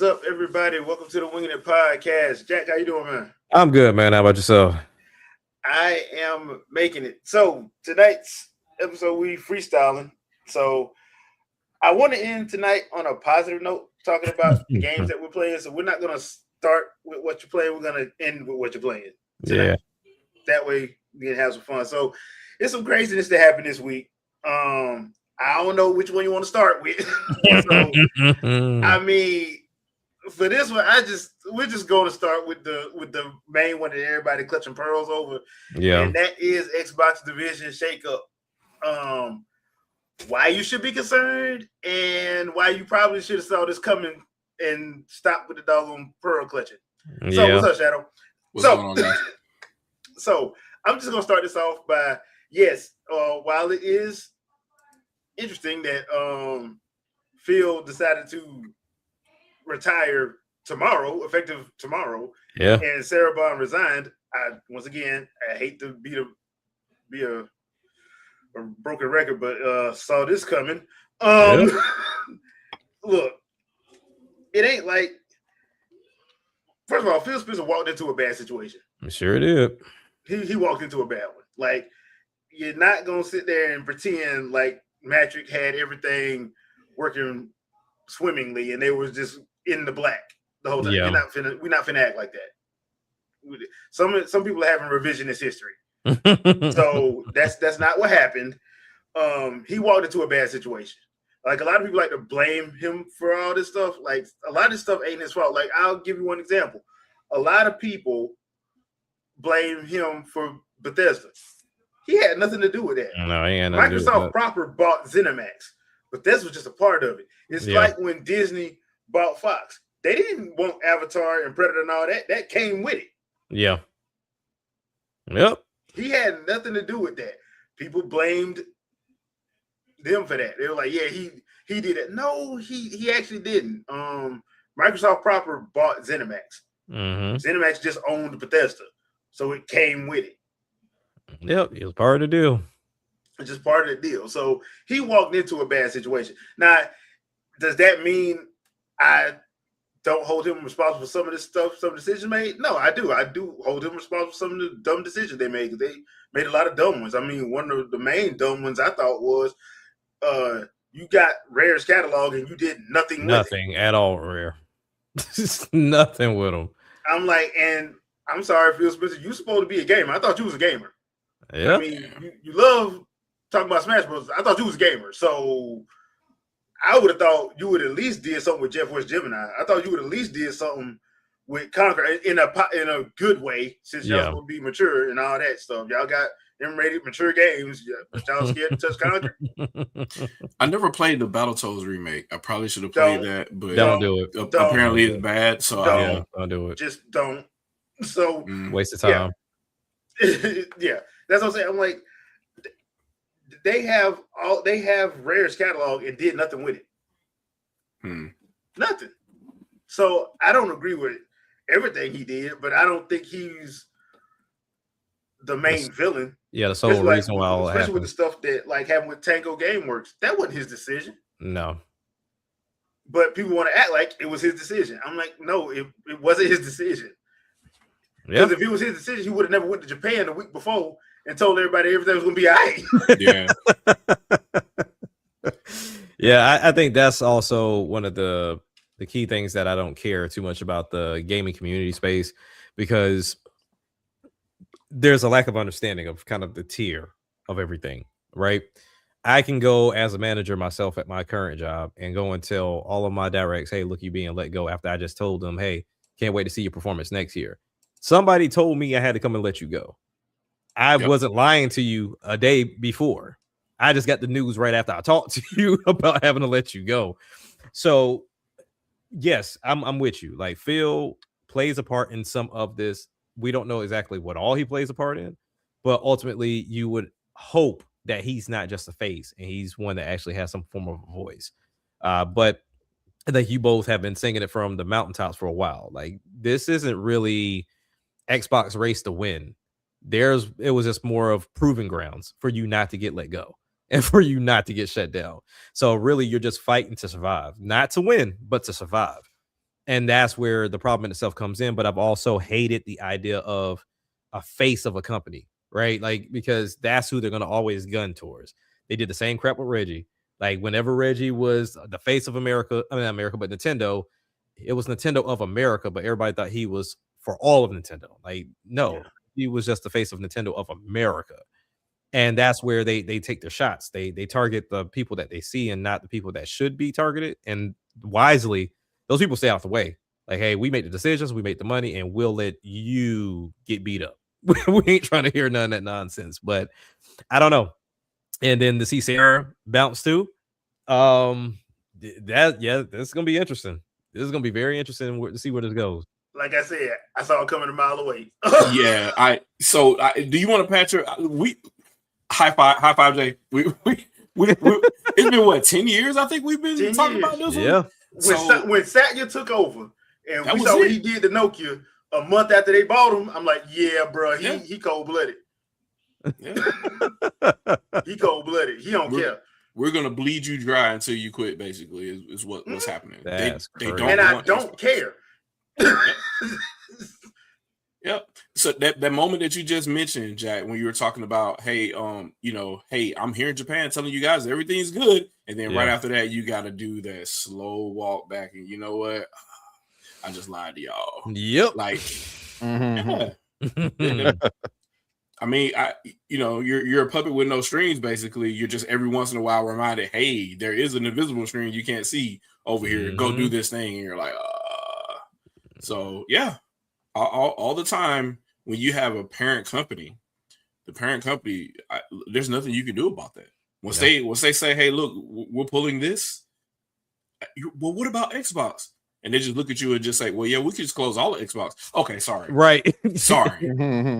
is up, everybody? Welcome to the Wingin IT podcast. Jack, how you doing, man? I'm good, man. How about yourself? I am making it. So tonight's episode, we freestyling. So I want to end tonight on a positive note, talking about the games that we're playing. So we're not going to start with what you're playing. We're going to end with what you're playing tonight. Yeah. That way we can have some fun. So it's some craziness that happened this week. I don't know which one you want to start with. So, I mean, for this one, we're just going to start with the main one that everybody clutching pearls over. Yeah. And that is Xbox Division shakeup. Why you should be concerned and why you probably should have saw this coming and stopped with the doggone pearl clutching. So what's up, Shadow? What's going on, guys? So I'm just gonna start this off by yes, while it is interesting that Phil decided to retire tomorrow, effective tomorrow, and Sarah Bond resigned. I hate to be a broken record, but saw this coming. Look, it ain't like, first of all, Phil Spencer walked into a bad situation. Sure did. He walked into a bad one. Like, you're not gonna sit there and pretend like Matrick had everything working swimmingly and they was just in the black the whole time. Yeah. We're not finna act like that. Some people are having revisionist history. So that's not what happened. He walked into a bad situation. Like, a lot of people like to blame him for all this stuff. Like, a lot of this stuff ain't his fault. Like, I'll give you one example. A lot of people blame him for Bethesda. He had nothing to do with that. No, he had nothing to do with Microsoft that. proper bought ZeniMax, but this was just a part of it. It's like when Disney bought Fox. They didn't want Avatar and Predator and all that. That came with it. Yeah. Yep. He had nothing to do with that. People blamed them for that. They were like, yeah, he did it. No, he actually didn't. Microsoft proper bought ZeniMax. Mm-hmm. ZeniMax just owned Bethesda, so it came with it. Yep, it was part of the deal. It's just part of the deal. So he walked into a bad situation. Now, does that mean I don't hold him responsible for some of this stuff, some decisions made? No, I do. I do hold him responsible for some of the dumb decisions they made. They made a lot of dumb ones. I mean, one of the main dumb ones I thought was you got Rare's catalog and you did nothing with it. Nothing at all, Rare. Nothing with him. I'm like, and I'm sorry, Phil Spencer, you supposed to be a gamer. I thought you was a gamer. Yeah. I mean, you love talking about Smash Bros. I thought you was a gamer. So I would have thought you would at least did something with Jeff West Gemini. I thought you would at least did something with Conquer in a good way, since y'all supposed to be mature and all that stuff. Y'all got M-rated mature games, but y'all scared to touch Conquer. I never played the Battletoads remake. I probably should have played that, but don't do it. Apparently it's bad, so don't do it. Just don't. So waste of time. Yeah, that's what I'm saying. I'm like, they have Rare's catalog and did nothing with it. Nothing. So I don't agree with everything he did, but I don't think he's the main villain. Yeah, the sole reason why all especially with the stuff that like happened with Tango Gameworks, that wasn't his decision. No. But people want to act like it was his decision. I'm like, no, it wasn't his decision. Because if it was his decision, he would have never went to Japan the week before and told everybody everything was going to be all right. Yeah. I think that's also one of the key things that I don't care too much about the gaming community space, because there's a lack of understanding of kind of the tier of everything, right? I can go as a manager myself at my current job and go and tell all of my directs, hey, look, you being let go, after I just told them, hey, can't wait to see your performance next year. Somebody told me I had to come and let you go. I wasn't lying to you a day before. I just got the news right after I talked to you about having to let you go. So yes, I'm with you. Like, Phil plays a part in some of this. We don't know exactly what all he plays a part in, but ultimately you would hope that he's not just a face and he's one that actually has some form of a voice. But I think you both have been singing it from the mountaintops for a while. Like, this isn't really Xbox race to win. It was just more of proving grounds for you not to get let go and for you not to get shut down. So really, you're just fighting to survive, not to win, but to survive. And that's where the problem in itself comes in. But I've also hated the idea of a face of a company, right? Like, because that's who they're going to always gun towards. They did the same crap with Reggie. Like, whenever Reggie was the face of America, I mean, not America, but Nintendo, it was Nintendo of America, but everybody thought he was for all of Nintendo. Like, no, he was just the face of Nintendo of America. And that's where they take their shots. They target the people that they see and not the people that should be targeted. And wisely, those people stay out the way. Like, hey, we make the decisions, we make the money, and we'll let you get beat up. We ain't trying to hear none of that nonsense. But I don't know. And then to see Sarah bounce too. That's gonna be interesting. This is gonna be very interesting to see where this goes. Like I said, I saw it coming a mile away. Yeah, do you want to patch her? We high five, Jay. We it's been what 10 years? I think we've been talking about this one. Yeah. When Satya took over and we saw what he did to Nokia a month after they bought him, I'm like, yeah, bro, he cold blooded. Yeah. He cold blooded. He don't care. We're gonna bleed you dry until you quit. Basically, is what's happening. They don't, and I don't care. Yep. So that moment that you just mentioned, Jack, when you were talking about, hey, hey, I'm here in Japan telling you guys everything's good, and then right after that, you got to do that slow walk back, and you know what? I just lied to y'all. Yep. Like, I mean, you're a puppet with no strings. Basically, you're just every once in a while reminded, hey, there is an invisible string you can't see over here. Go do this thing, and you're like, So yeah. All the time when you have a parent company, there's nothing you can do about that. Once they say, hey, look, we're pulling this. Well, what about Xbox? And they just look at you and just say, well, yeah, we can just close all of Xbox. Okay, sorry. Right. Sorry.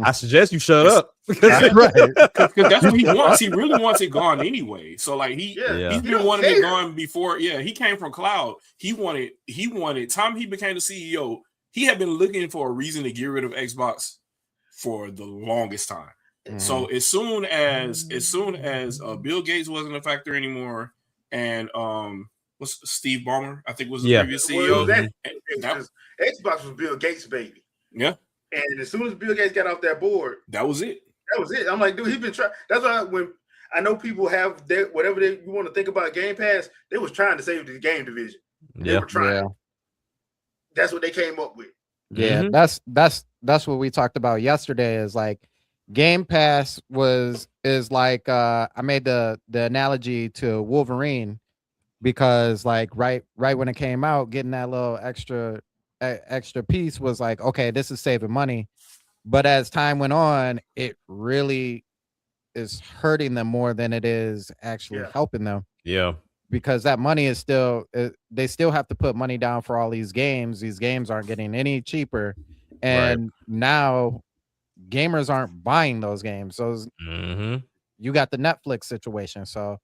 I suggest you shut up. Right. Because that's what he wants. He really wants it gone anyway. So like he's been wanting it gone before. Yeah, he came from cloud. He wanted time he became the CEO. He had been looking for a reason to get rid of Xbox for the longest time. Mm-hmm. So as soon as Bill Gates wasn't a factor anymore, and what's Steve Ballmer, I think was the previous CEO. Xbox was Bill Gates' baby. Yeah. And as soon as Bill Gates got off that board, that was it. I'm like, dude, he's been trying. That's why when I know people have whatever you want to think about Game Pass, they was trying to save the game division. They were trying. Yeah. That's what they came up with. Yeah, that's what we talked about yesterday. Is like Game Pass is like I made the analogy to Wolverine, because like right when it came out, getting that little extra piece was like, okay, this is saving money, but as time went on, it really is hurting them more than it is actually helping them. Yeah. Because that money is still, they still have to put money down for all these games. These games aren't getting any cheaper. And now gamers aren't buying those games. So you got the Netflix situation. So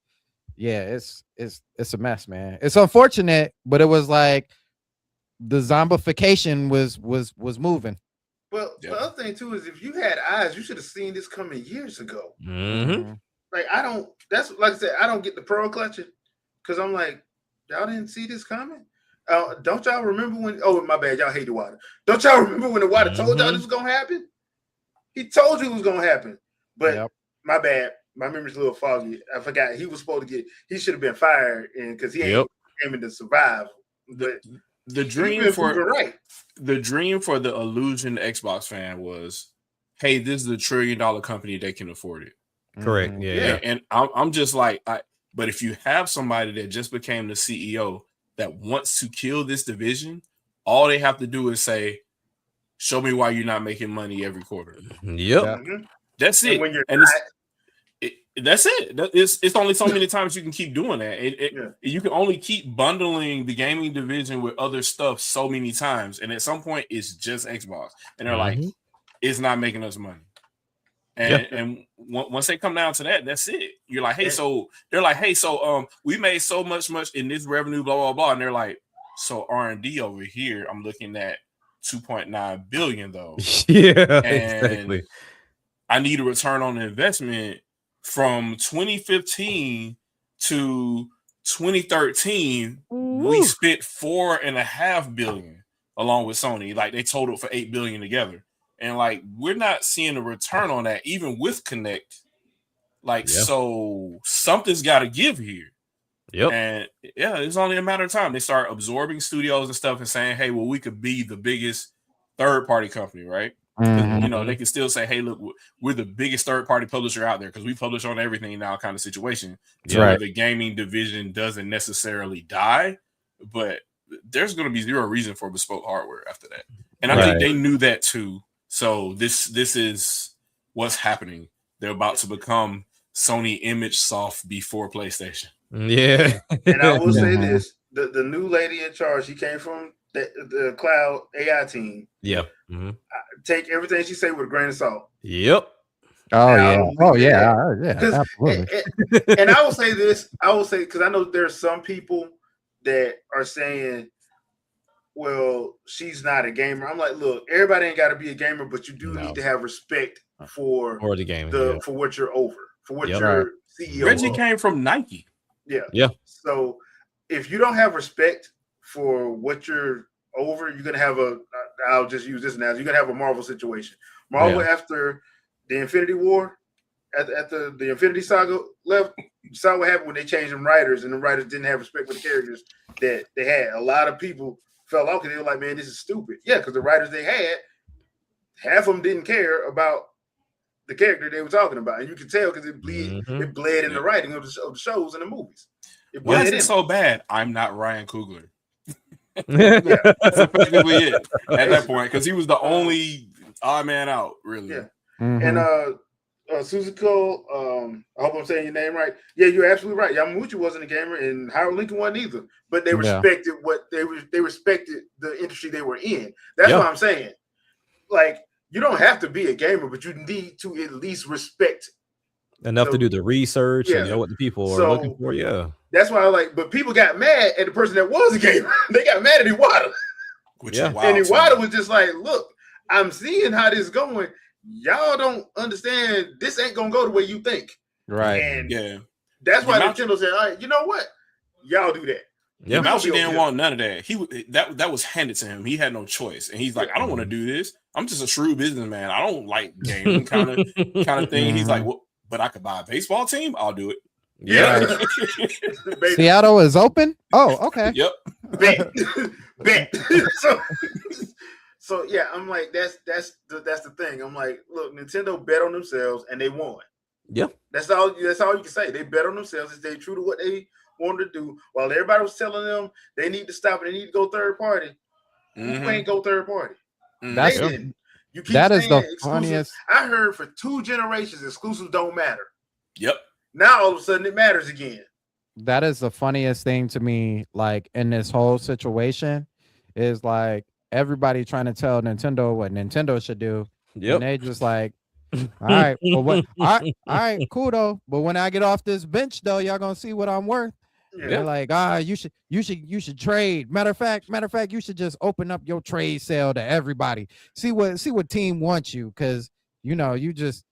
yeah, it's a mess, man. It's unfortunate, but it was like the zombification was moving. Well, the other thing too is if you had eyes, you should have seen this coming years ago. Like that's like I said, I don't get the pearl clutching. Because I'm like, y'all didn't see this coming? Don't y'all remember when? Oh, my bad. Y'all hate the water. Don't y'all remember when the water told y'all this was going to happen? He told you it was going to happen. But my bad. My memory's a little foggy. I forgot. He was supposed to he should have been fired because he ain't aiming to survive. But the dream for the illusion Xbox fan was, hey, this is a $1 trillion company. They can afford it. Correct. Yeah. And I'm just like, but if you have somebody that just became the CEO that wants to kill this division, all they have to do is say, show me why you're not making money every quarter. Yep. That's it. That's it. It's only so many times you can keep doing that. You can only keep bundling the gaming division with other stuff so many times. And at some point, it's just Xbox. And they're like, it's not making us money. And once they come down to that, that's it. You're like, hey, so they're like, hey, so we made so much in this revenue, blah blah blah, and they're like, so R&D over here, I'm looking at 2.9 billion though. Yeah, and exactly. I need a return on investment from 2015 to 2013. We spent $4.5 billion. along with Sony. Like they totaled for $8 billion together, and like we're not seeing a return on that, even with Connect. Like so, something's got to give here. Yep. And yeah, it's only a matter of time. They start absorbing studios and stuff and saying, hey, well, we could be the biggest third-party company, right? You know, they can still say, hey, look, we're the biggest third-party publisher out there because we publish on everything now kind of situation. So Right. the gaming division doesn't necessarily die, but there's going to be zero reason for bespoke hardware after that. And I think they knew that too. So this is what's happening. They're about to become Sony Image Soft before PlayStation. Yeah. And I will say this: the new lady in charge, she came from the cloud AI team. Yeah. Take everything she say with a grain of salt. Yep. Oh yeah. Absolutely. And I will say this: because I know there's some people that are saying, "Well, she's not a gamer." I'm like, look, everybody ain't got to be a gamer, but you do need to have respect for the game, for what you're over, for what your CEO. Reggie came from Nike. Yeah. So if you don't have respect for what you're over, you're gonna have I'll just use this analogy. You're gonna have a Marvel situation. Marvel after the Infinity War, at the Infinity Saga left, you saw what happened when they changed them writers, and the writers didn't have respect for the characters that they had. A lot of people fell off because they were like, man, this is stupid. Yeah, because the writers they had, half of them didn't care about the character they were talking about, and you could tell because it bled in the writing of the shows and the movies. Why is it so bad? I'm not Ryan Coogler. That's effectively it at that point, because he was the only odd man out, really. Yeah. And Suzuko, I hope I'm saying your name right. Yeah, you're absolutely right. Yamaguchi wasn't a gamer, and Howard Lincoln wasn't either. But they respected they respected the industry they were in. That's what I'm saying. Like, you don't have to be a gamer, but you need to at least respect enough to do the research and know what the people are looking for. Yeah. That's why I like, but people got mad at the person that was a gamer. They got mad at Iwata. Which is wild. And Iwata was just like, look, I'm seeing how this is going. Y'all don't understand. This ain't gonna go the way you think. Right. And that's why Nintendo said, all right, you know what? Y'all do that. Yeah, Mouchy didn't want none of that. That was handed to him. He had no choice, and he's like, I don't want to do this. I'm just a shrewd businessman. I don't like gaming kind of thing. He's like, well, but I could buy a baseball team. I'll do it. Yeah. Seattle is open. Oh, okay. Yep. Bet. So yeah, I'm like, that's the thing. I'm like, look, Nintendo bet on themselves and they won. Yeah. That's all you can say. They bet on themselves and stayed true to what they wanted to do. While everybody was telling them they need to stop it, they need to go third party. Who ain't go third party? That is the funniest. I heard for 2 generations exclusives don't matter. Yep. Now all of a sudden it matters again. That is the funniest thing to me, like in this whole situation, is like everybody trying to tell Nintendo what Nintendo should do. Yep. And they just like, all right, well, what? All right, cool though. But when I get off this bench, though, y'all gonna see what I'm worth. Yeah. They're like, you should trade. Matter of fact, you should just open up your trade sale to everybody. See what team wants you, because you know you just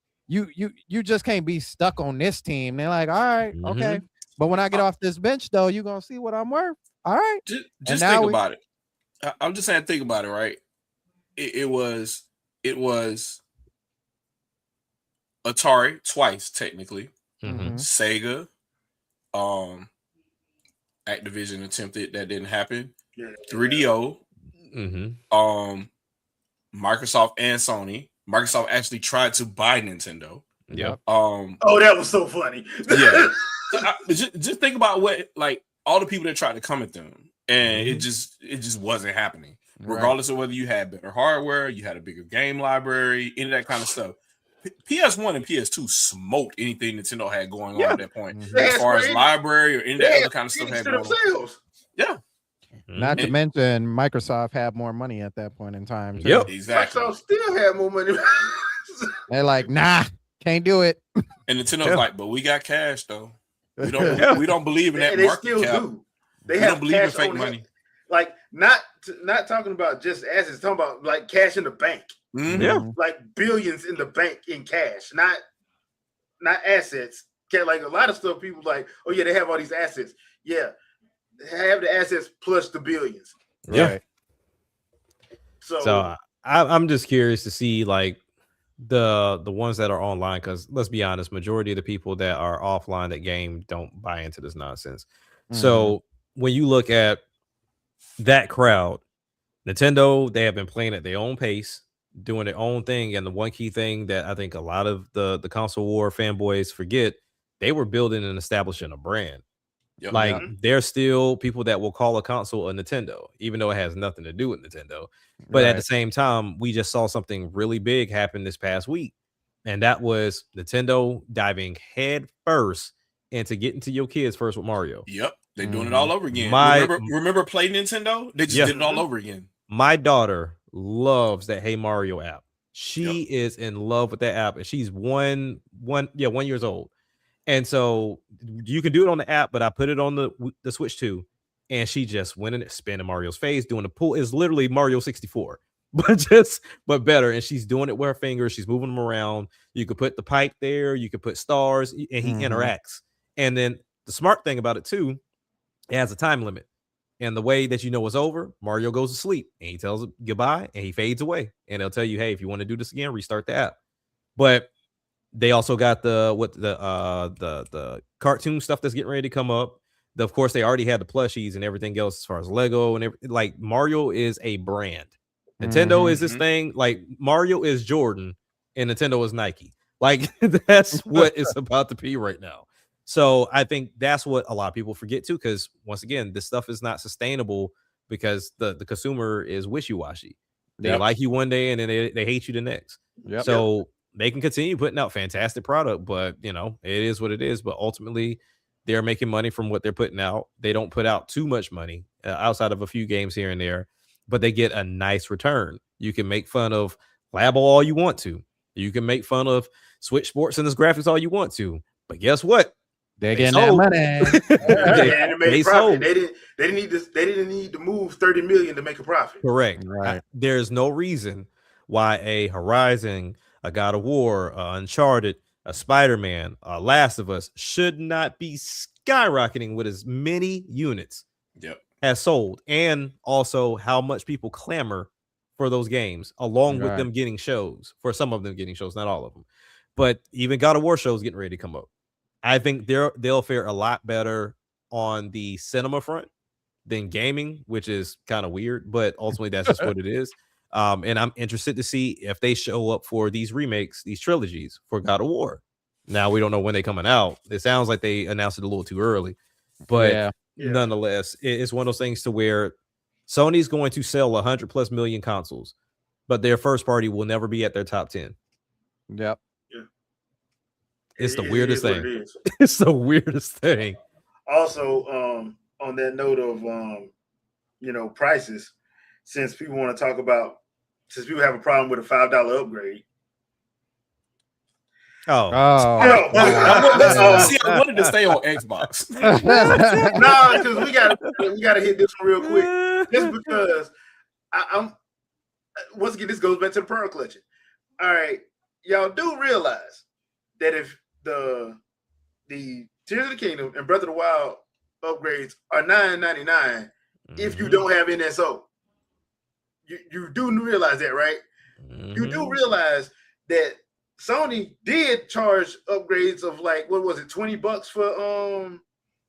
can't be stuck on this team. They're like, all right, okay. But when I get off this bench, though, you're gonna see what I'm worth. All right. Just think about it. I'm just saying, think about it, right? It was Atari twice, technically. Sega, Activision attempted, that didn't happen. 3DO, Microsoft and Sony. Microsoft actually tried to buy Nintendo. Yeah. That was so funny. Yeah. So just think about what, like, all the people that tried to come at them, and it just wasn't happening. Regardless of whether you had better hardware, you had a bigger game library, any of that kind of stuff. PS1 and PS2 smoked anything Nintendo had going on at that point, as far as library or any of that other kind of stuff had going on. Yeah. Not to mention, Microsoft had more money at that point in time. Too. Yep, exactly. Microsoft still had more money. They're like, nah, can't do it. And Nintendo's like, but we got cash though. We don't believe in that market still cap. Do. They don't believe in fake money. Like not talking about just assets, talking about like cash in the bank. Yeah, like billions in the bank in cash, not assets. Like a lot of stuff, people like, oh yeah, they have all these assets. Yeah, they have the assets plus the billions. Yeah. So I'm just curious to see like the ones that are online, because let's be honest, majority of the people that are offline that game don't buy into this nonsense. So when you look at that crowd, Nintendo, they have been playing at their own pace, doing their own thing. And the one key thing that I think a lot of the console war fanboys forget, they were building and establishing a brand. Yep. Like there's still people that will call a console a Nintendo, even though it has nothing to do with Nintendo. But at the same time, we just saw something really big happen this past week. And that was Nintendo diving head first into getting to your kids first with Mario. Yep. They're doing it all over again. Remember Play Nintendo? They just did it all over again. My daughter loves that Hey Mario app. She is in love with that app, and she's 1 years old. And so you can do it on the app, but I put it on the Switch too, and she just went in it, spinning Mario's face, doing the pull. It's literally Mario 64, but better. And she's doing it with her fingers. She's moving them around. You could put the pipe there. You could put stars, and he interacts. And then the smart thing about it too, it has a time limit. And the way that you know it's over, Mario goes to sleep and he tells it goodbye and he fades away. And they'll tell you, hey, if you want to do this again, restart the app. But they also got the cartoon stuff that's getting ready to come up. Of course, they already had the plushies and everything else as far as Lego and everything. Like Mario is a brand. Nintendo is this thing. Like Mario is Jordan and Nintendo is Nike. Like that's what it's about to be right now. So I think that's what a lot of people forget too, because once again, this stuff is not sustainable because the consumer is wishy-washy. They like you one day and then they hate you the next. So they can continue putting out fantastic product, but you know, it is what it is. But ultimately, they're making money from what they're putting out. They don't put out too much money outside of a few games here and there, but they get a nice return. You can make fun of Labo all you want to. You can make fun of Switch Sports and its graphics all you want to. But guess what? They're getting that money. They made profit. They didn't need to move 30 million to make a profit. Correct. Right. There's no reason why a Horizon, a God of War, Uncharted, a Spider-Man, a Last of Us should not be skyrocketing with as many units as sold, and also how much people clamor for those games, along with them getting shows. For some of them getting shows, not all of them. But even God of War shows getting ready to come up. I think they'll fare a lot better on the cinema front than gaming, which is kind of weird, but ultimately that's just what it is. And I'm interested to see if they show up for these remakes, these trilogies for God of War. Now we don't know when they're coming out. It sounds like they announced it a little too early, but nonetheless, it's one of those things to where Sony's going to sell 100+ million consoles, but their first party will never be at their top 10. Yep. It's the weirdest thing. It's the weirdest thing. Also, on that note of prices, since people want to talk about, since people have a problem with a $5 upgrade. I wanted to stay on Xbox. No, because we gotta hit this one real quick. Just because I'm once again, this goes back to the Pearl Collection. All right, y'all do realize that if the Tears of the Kingdom and Breath of the Wild upgrades are $9.99 if you don't have NSO. You do realize that, right? You do realize that Sony did charge upgrades of like, what was it, $20 for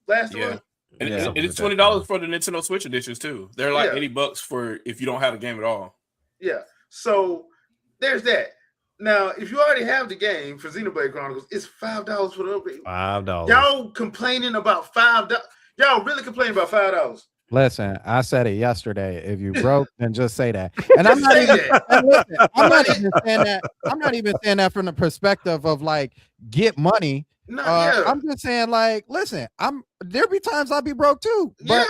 last one? And it's $20 for the Nintendo Switch editions too. They're like $80 for if you don't have a game at all. Yeah. So there's that. Now, if you already have the game for Xenoblade Chronicles, it's $5 for the upgrade. $5. Y'all complaining about $5? Y'all really complaining about $5? Listen, I said it yesterday. If you broke, then just say that. And I'm not even. Listen, I'm not even saying that. I'm not even saying that from the perspective of like get money. I'm just saying like, listen, there'll be times I'll be broke too, but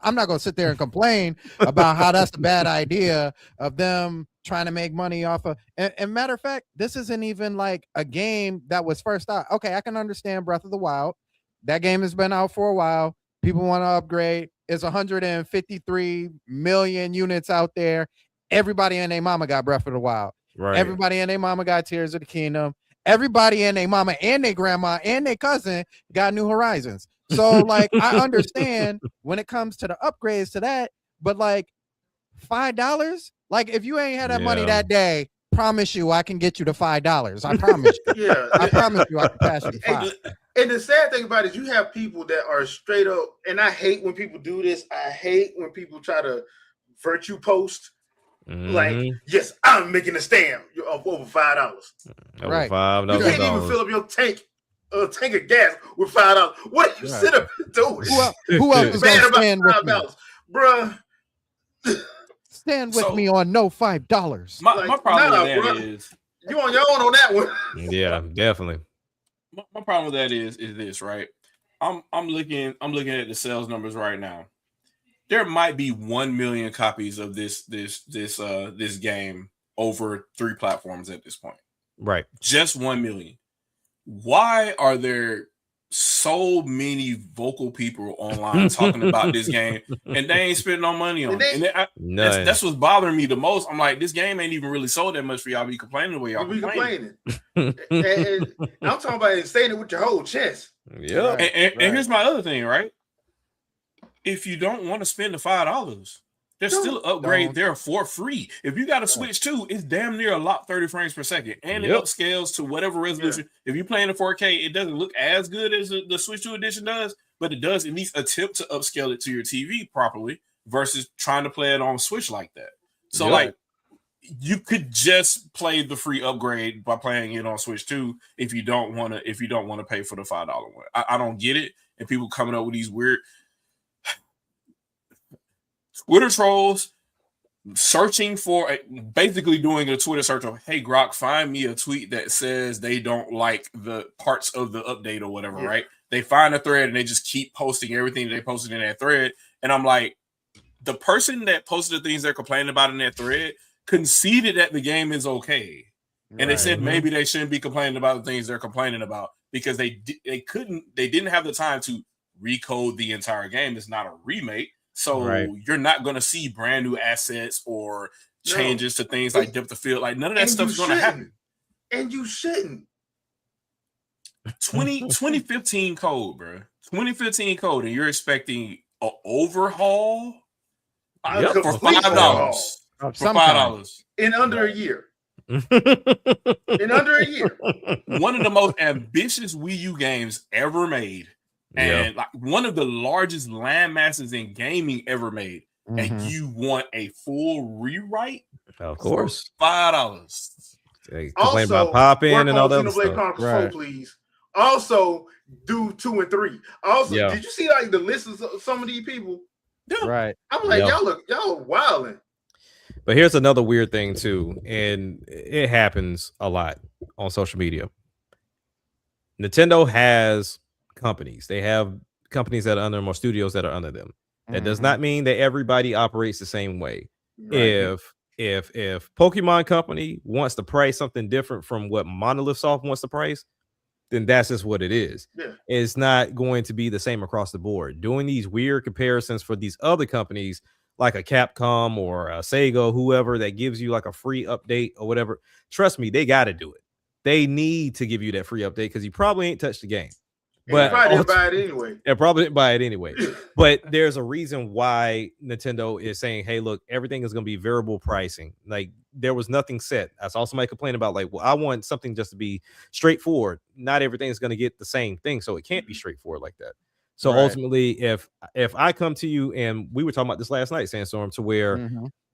I'm not gonna sit there and complain about how that's a bad idea of them trying to make money off of. And matter of fact, this isn't even like a game that was first out. Okay, I can understand Breath of the Wild. That game has been out for a while. People want to upgrade. It's 153 million units out there. Everybody and their mama got Breath of the Wild. Right. Everybody and their mama got Tears of the Kingdom. Everybody and their mama and their grandma and their cousin got New Horizons. So like I understand when it comes to the upgrades to that, but like $5, Like if you ain't had that money that day, promise you I can get you to $5. I promise you. Yeah, I promise you I can pass you the $5. And the sad thing about it is you have people that are straight up, and I hate when people do this. I hate when people try to virtue post. Like, yes, I'm making a stand of over $5. Right. You can't even fill up your tank of gas with $5. What do you sit up and do? Who else is gonna stand with me? Bruh. Stand with me on no $5. My problem with that is you on your own on that one. Yeah, definitely. My problem with that is this, right? I'm looking at the sales numbers right now. There might be 1 million copies of this game over 3 platforms at this point. Right. Just 1 million. Why are there so many vocal people online talking about this game and they ain't spending no money on it? And that's what's bothering me the most. I'm like, this game ain't even really sold that much for y'all to be complaining the way y'all complaining. and I'm talking about saying it with your whole chest. Yeah. And here's my other thing, right? If you don't want to spend the $5, there's still an upgrade there for free. If you got a Switch 2, it's damn near a lot 30 frames per second. And it upscales to whatever resolution. If you're playing in 4K, it doesn't look as good as the Switch 2 edition does, but it does at least attempt to upscale it to your TV properly versus trying to play it on Switch like that. So like you could just play the free upgrade by playing it on Switch 2 if you don't want to pay for the $5 one. I don't get it. And people coming up with these weird Twitter trolls searching for basically doing a Twitter search of, hey, Grok, find me a tweet that says they don't like the parts of the update or whatever, right? They find a thread and they just keep posting everything they posted in that thread. And I'm like, the person that posted the things they're complaining about in that thread conceded that the game is okay. And they said maybe they shouldn't be complaining about the things they're complaining about because they didn't have the time to recode the entire game. It's not a remake. So you're not going to see brand new assets or changes to things like depth of field. Like none of that stuff's going to happen. And you shouldn't. 2015 code, bro. 2015 code, and you're expecting an overhaul for $5. For $5 in under a year. In under a year. One of the most ambitious Wii U games ever made. And like one of the largest land masses in gaming ever made, and you want a full rewrite? Of course, $5. They complain about pop in and all that stuff. Right. Please. Also, do 2 and 3. Also, did you see like the list of some of these people? Right. I'm like, y'all wilding. But here's another weird thing too, and it happens a lot on social media. Nintendo has companies. They have companies that are under them or studios that are under them. That does not mean that everybody operates the same way. Right. If Pokemon Company wants to price something different from what Monolith Soft wants to price, then that's just what it is. Yeah. It's not going to be the same across the board. Doing these weird comparisons for these other companies like a Capcom or a Sega, whoever that gives you like a free update or whatever, trust me, they got to do it. They need to give you that free update because you probably ain't touched the game. But probably didn't buy it anyway. Yeah, probably didn't buy it anyway. But there's a reason why Nintendo is saying, hey, look, everything is going to be variable pricing. Like there was nothing set. I saw somebody complain about like, well, I want something just to be straightforward. Not everything is going to get the same thing. So it can't be straightforward like that. So ultimately, if I come to you, and we were talking about this last night, Sandstorm, to where,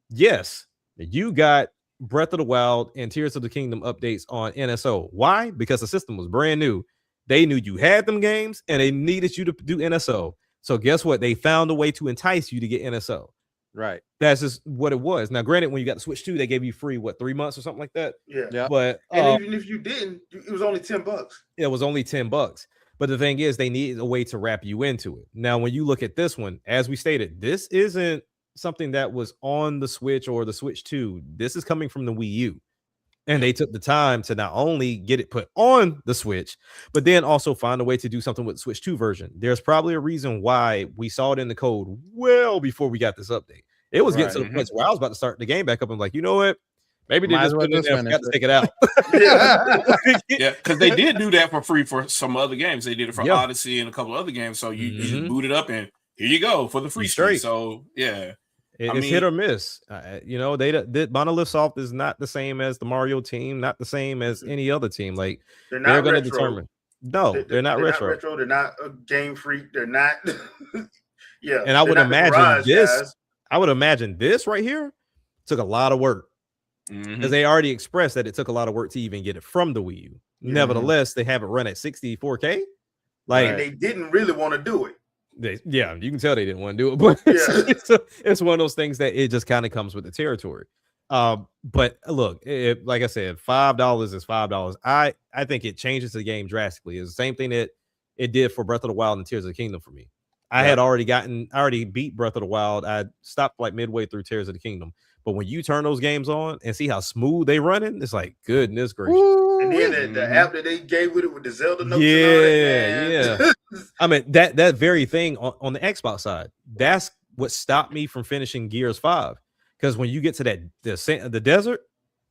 yes, you got Breath of the Wild and Tears of the Kingdom updates on NSO. Why? Because the system was brand new. They knew you had them games and they needed you to do NSO. So guess what? They found a way to entice you to get NSO. Right. That's just what it was. Now, granted, when you got the Switch 2, they gave you free, 3 months or something like that? Yeah. But and even if you didn't, it was only $10. It was only $10. But the thing is, they needed a way to wrap you into it. Now, when you look at this one, as we stated, this isn't something that was on the Switch or the Switch 2. This is coming from the Wii U. And they took the time to not only get it put on the Switch, but then also find a way to do something with the Switch 2 version. There's probably a reason why we saw it in the code well before we got this update. It was getting to the point where I was about to start the game back up. I'm like, you know what? Maybe they just put it in there and forgot to take it out. Yeah, because they did do that for free for some other games. They did it for Odyssey and a couple other games. So you just boot it up and here you go for the free stream. So, yeah. It's hit or miss. You know, Monolith Soft is not the same as the Mario team, not the same as any other team. Like they're going to retro. determine. No, they're not retro. Not retro. They're not a Game Freak. They're not. Yeah, and I would imagine this. Guys. I would imagine this right here took a lot of work because they already expressed that it took a lot of work to even get it from the Wii U. Nevertheless, they have it run at 64K. Like and they didn't really want to do it. You can tell they didn't want to do it, but it's one of those things that it just kind of comes with the territory. But look, like I said, $5 is $5. I think it changes the game drastically. It's the same thing that it did for Breath of the Wild and Tears of the Kingdom for me. I already beat Breath of the Wild. I stopped like midway through Tears of the Kingdom. But when you turn those games on and see how smooth they running, it's like goodness gracious. And then the app that they gave with it with the Zelda notes and all that, I mean that very thing on the Xbox side, that's what stopped me from finishing Gears 5. Because when you get to the desert,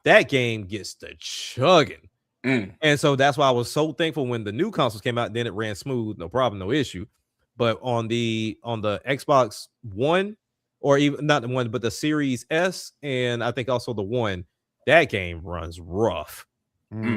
that game gets the chugging. And so that's why I was so thankful when the new consoles came out. Then it ran smooth, no problem, no issue. But on the Xbox One, or even not the one, but the Series S, and I think also the One, that game runs rough.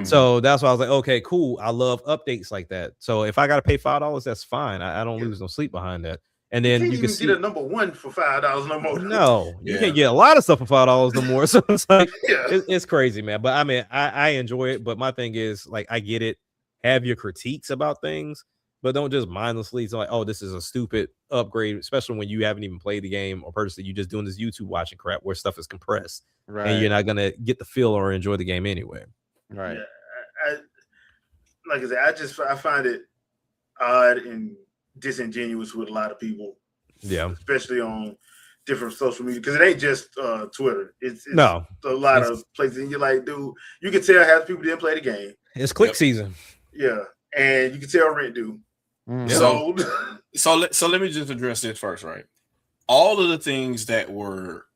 So that's why I was like, okay, cool. I love updates like that. So if I got to pay $5, that's fine. I don't lose no sleep behind that. And then you can see get a number one for $5 no more. No, you can't get a lot of stuff for $5 no more. So it's like it's crazy, man. But I mean, I enjoy it. But my thing is, like, I get it. Have your critiques about things, but don't just mindlessly like, oh, this is a stupid upgrade, especially when you haven't even played the game or purchased it. You just doing this YouTube watching crap where stuff is compressed, and you're not gonna get the feel or enjoy the game anyway. Right. Yeah, like I said, I find it odd and disingenuous with a lot of people. Yeah, especially on different social media, because it ain't just Twitter. It's a lot of places. And you're like, dude, you can tell half people didn't play the game. It's click season. Yeah, and you can tell rent due. So let me just address this first, right? All of the things that were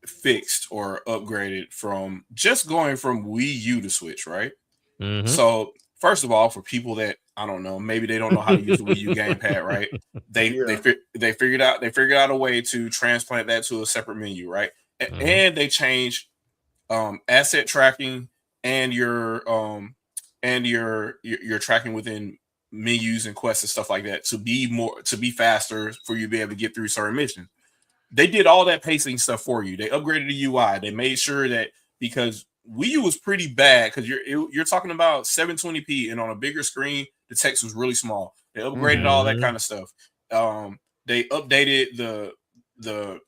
fixed or upgraded from just going from Wii U to Switch, right? So first of all, for people that I don't know, maybe they don't know how to use the Wii U gamepad, right? They figured out a way to transplant that to a separate menu, right? And they changed asset tracking and your tracking within menus and quests and stuff like that to be faster for you to be able to get through certain missions. They did all that pacing stuff for you. They upgraded the UI. They made sure that, because Wii U was pretty bad, because you're talking about 720p and on a bigger screen, the text was really small. They upgraded all that kind of stuff. They updated the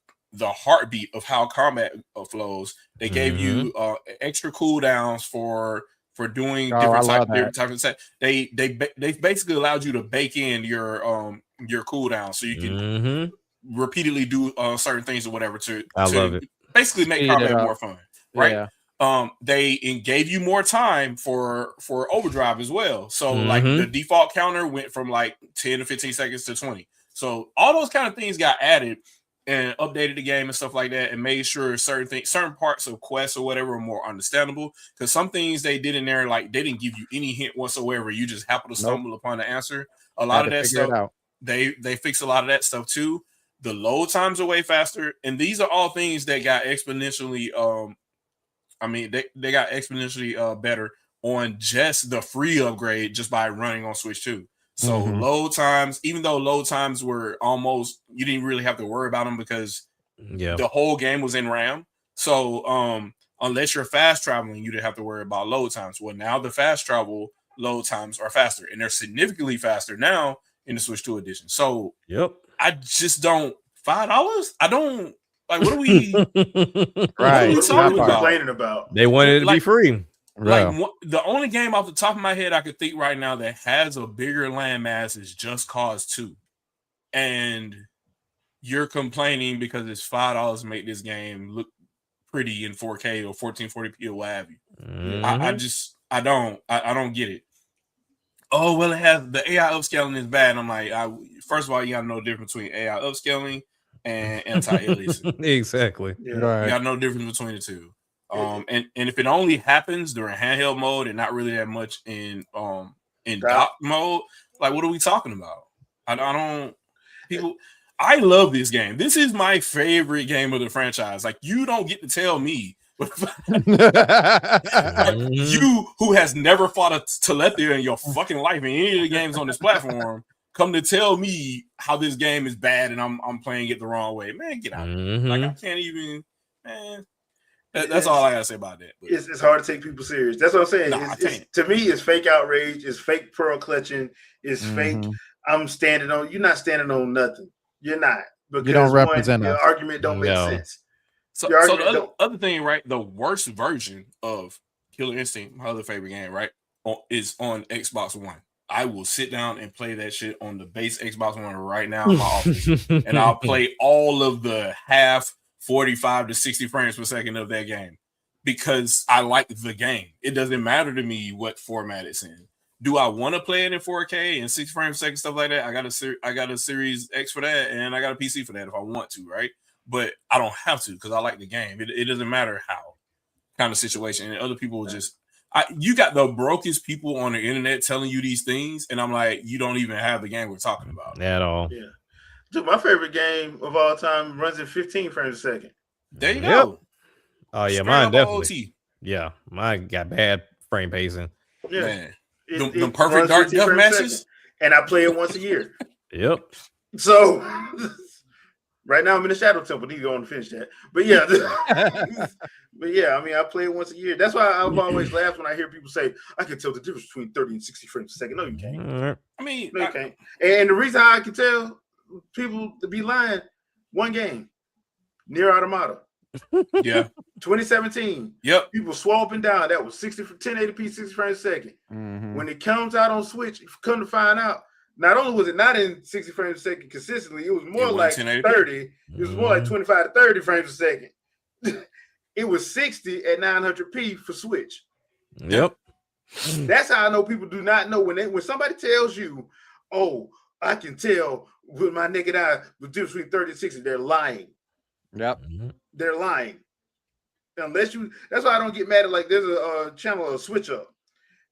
heartbeat of how combat flows. They gave you extra cooldowns for doing different types of set. They basically allowed you to bake in your cooldown, so you can repeatedly do certain things or whatever to love it. Basically make combat more fun, right? They gave you more time for overdrive as well. So like the default counter went from like 10 to 15 seconds to 20. So all those kind of things got added and updated the game and stuff like that, and made sure certain parts of quests or whatever are more understandable. Because some things they did in there, like they didn't give you any hint whatsoever. You just happen to stumble upon the answer. A lot of that stuff, they fix a lot of that stuff too. The load times are way faster, and these are all things that got exponentially. They got exponentially better on just the free upgrade just by running on Switch 2. So load times, even though load times were almost, you didn't really have to worry about them because the whole game was in RAM. So unless you're fast traveling, you didn't have to worry about load times. Well, now the fast travel load times are faster, and they're significantly faster now in the Switch 2 edition. So I just don't $5. I don't like. What are we? What are we complaining about? They wanted it to be free. Like the only game off the top of my head I could think right now that has a bigger landmass is Just Cause 2, and you're complaining because it's $5 to make this game look pretty in 4K or 1440p or what have you. I don't get it. Oh well, it has the AI upscaling is bad. I'm like, first of all, you gotta know the difference between AI upscaling and anti-aliasing. Exactly. You gotta know the difference between the two. And if it only happens during handheld mode and not really that much in dock mode, like what are we talking about? I don't people. I love this game. This is my favorite game of the franchise. Like, you don't get to tell me. Like, you who has never fought a Telethia in your fucking life in any of the games on this platform come to tell me how this game is bad and I'm playing it the wrong way. Man, get out of here. Like, I can't even, man. That's all I gotta say about that. It's hard to take people serious. That's what I'm saying. To me, it's fake outrage. It's fake pearl clutching. It's fake. I'm standing on. You're not standing on nothing. You're not. Because you don't represent the argument don't make sense. So the other thing, right? The worst version of Killer Instinct, my other favorite game, right, is on Xbox One. I will sit down and play that shit on the base Xbox One right now in my office, and I'll play all of the half 45 to 60 frames per second of that game because I like the game. It doesn't matter to me what format it's in. Do I want to play it in 4K and 60 frames per second, stuff like that? I got a Series X for that, and I got a PC for that if I want to, right? But I don't have to because I like the game. It doesn't matter how kind of situation. And other people will just, you got the brokest people on the internet telling you these things, and I'm like, you don't even have the game we're talking about at all. Yeah. Dude, my favorite game of all time runs in 15 frames a second. There you go. Oh yeah, mine definitely. Yeah, mine got bad frame pacing. Yeah, man. The perfect dark death matches, and I play it once a year. Yep. So right now I'm in the Shadow Temple. Need to go on and finish that. But yeah, I mean, I play it once a year. That's why I've always laughed when I hear people say, "I can tell the difference between 30 and 60 frames a second." No, you can't. I mean, no, you can't. And the reason I can tell people to be lying, one game, Nier Automata. Yeah. 2017. Yep. People swapping down. That was 1080p, 60 frames a second. When it comes out on Switch, come to find out, not only was it not in 60 frames a second consistently, it was more like 1080p. 30. It was more like 25 to 30 frames a second. It was 60 at 900p for Switch. Yep. That's how I know people do not know when somebody tells you, "Oh, I can tell with my naked eye the difference between 30 and 60." They're lying. Yep. They're lying. Unless you, that's why I don't get mad at, like, there's a channel, a Switch Up.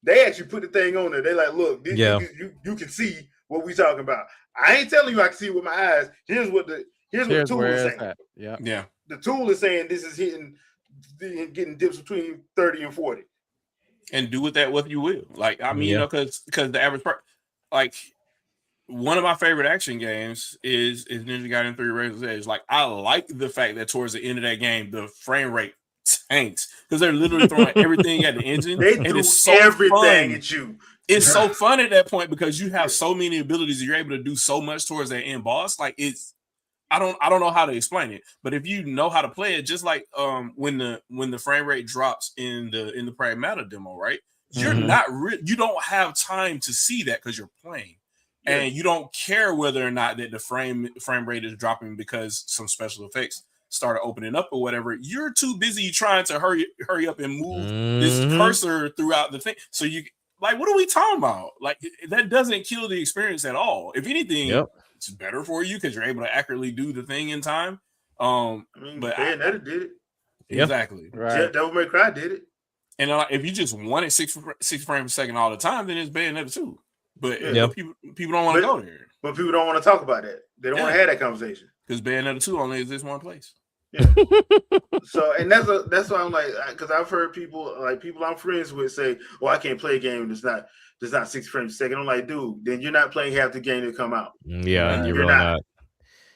They actually put the thing on there. They like, look, you can see what we talking about. I ain't telling you I can see with my eyes. Here's what the tool is saying. Yeah. The tool is saying this is getting dips between 30 and 40. And do with that what you will. Like, I mean, you know, because the average part, like, one of my favorite action games is Ninja Gaiden 3 Razor's Edge. Like, I like the fact that towards the end of that game, the frame rate tanks because they're literally throwing everything at the engine. They do everything at you. It's so fun at that point because you have so many abilities. You're able to do so much towards that end boss. Like, it's, I don't know how to explain it, but if you know how to play it, just like when the frame rate drops in the Pragmata demo, right? You're you don't have time to see that because you're playing. And you don't care whether or not that the frame rate is dropping because some special effects started opening up or whatever. You're too busy trying to hurry up and move this cursor throughout the thing. So you, like, what are we talking about? Like, that doesn't kill the experience at all. If anything, it's better for you because you're able to accurately do the thing in time. But Bayonetta did it. Exactly. Right. Devil May Cry did it. And if you just wanted 6 frames per second all the time, then it's Bayonetta 2. But people don't want to go there. But people don't want to talk about that. They don't want to have that conversation. Because Bayonetta 2 only exists one place. Yeah. So, and that's why I'm like, because I've heard people I'm friends with say, "Oh, I can't play a game that's not 60 frames a second." I'm like, dude, then you're not playing half the game that come out. Yeah, you're really not.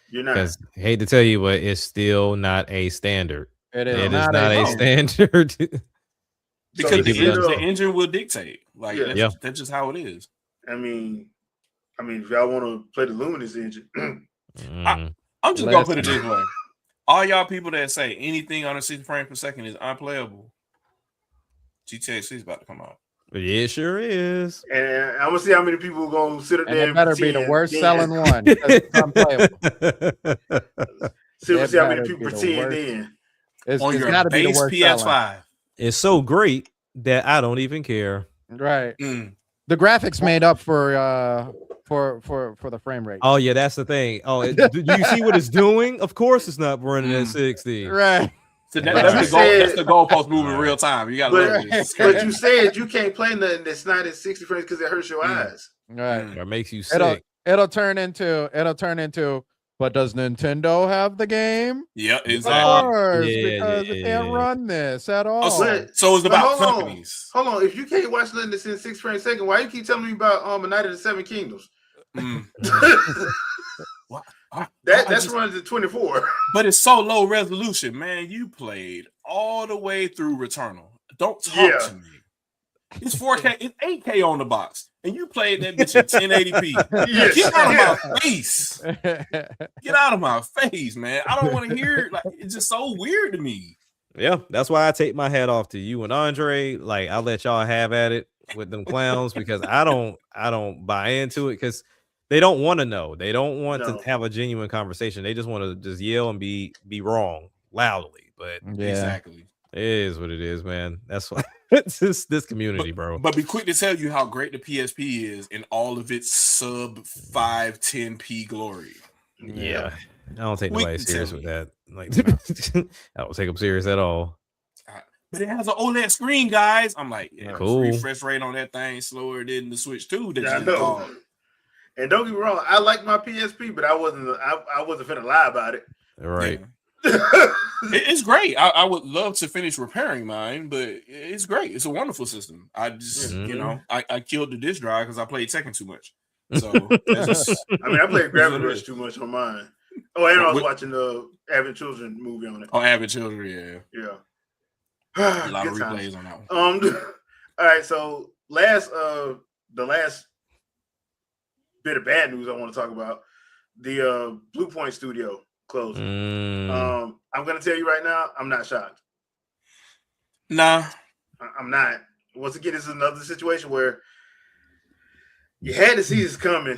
You're not. Because hate to tell you, but it's still not a standard. It is not a standard. Because the engine will dictate. Like, that's just how it is. I mean, if y'all want to play the Luminous engine, I'm just gonna put it this way: all y'all people that say anything under 60 frames per second is unplayable, GTA 6 is about to come out. It sure is, and I'm gonna see how many people are gonna sit there. It better be the worst selling one. It's unplayable. See how many people pretend then. It's on your gotta base be the worst PS5. selling. It's so great that I don't even care. Right. The graphics made up for the frame rate. Oh yeah, that's the thing. Oh, do you see what it's doing? Of course, it's not running at 60. Right. So that's the goalpost moving real time. You got to love this. But you said you can't play nothing that's not at 60 frames because it hurts your eyes. Right. Or makes you sick. It'll turn into But does Nintendo have the game? Yeah, Of exactly. course, Yeah, because it can't run this at all. So it's about companies. Hold on. If you can't watch nothing that's in 6 frames a second, why you keep telling me about A Night of the Seven Kingdoms? That runs at 24. But it's so low resolution, man. You played all the way through Returnal. Don't talk to me. It's 4K, it's 8K on the box, and you played that bitch in 1080p. Yes. Get out of my face. Get out of my face, man. I don't want to hear it. Like, it's just so weird to me. Yeah, that's why I take my hat off to you and Andre. Like, I'll let y'all have at it with them clowns because I don't buy into it because they don't want to know. They don't want to have a genuine conversation. They just want to just yell and be wrong loudly. But exactly, it is what it is, man. That's why it's just this community, bro. But be quick to tell you how great the PSP is in all of its sub 510p glory. Yeah. I don't take nobody serious with that. Like, I don't take them serious at all. But it has an OLED screen, guys. I'm like, cool. Refresh rate on that thing slower than the Switch 2. I know. And don't get me wrong, I like my PSP, but I wasn't finna lie about it. Right. It's great. I would love to finish repairing mine, but it's great. It's a wonderful system. I just, I killed the disk drive because I played Tekken too much. So I played Gravity Rush too much on mine. Oh, and I was watching the Avid Children movie on it. Oh, Avid Children, yeah. A lot of replays on that one. All right, so the last bit of bad news I want to talk about, the Blue Point Studio closing. I'm gonna tell you right now, I'm not shocked. Nah, I'm not. Once again, this is another situation where you had to see this coming.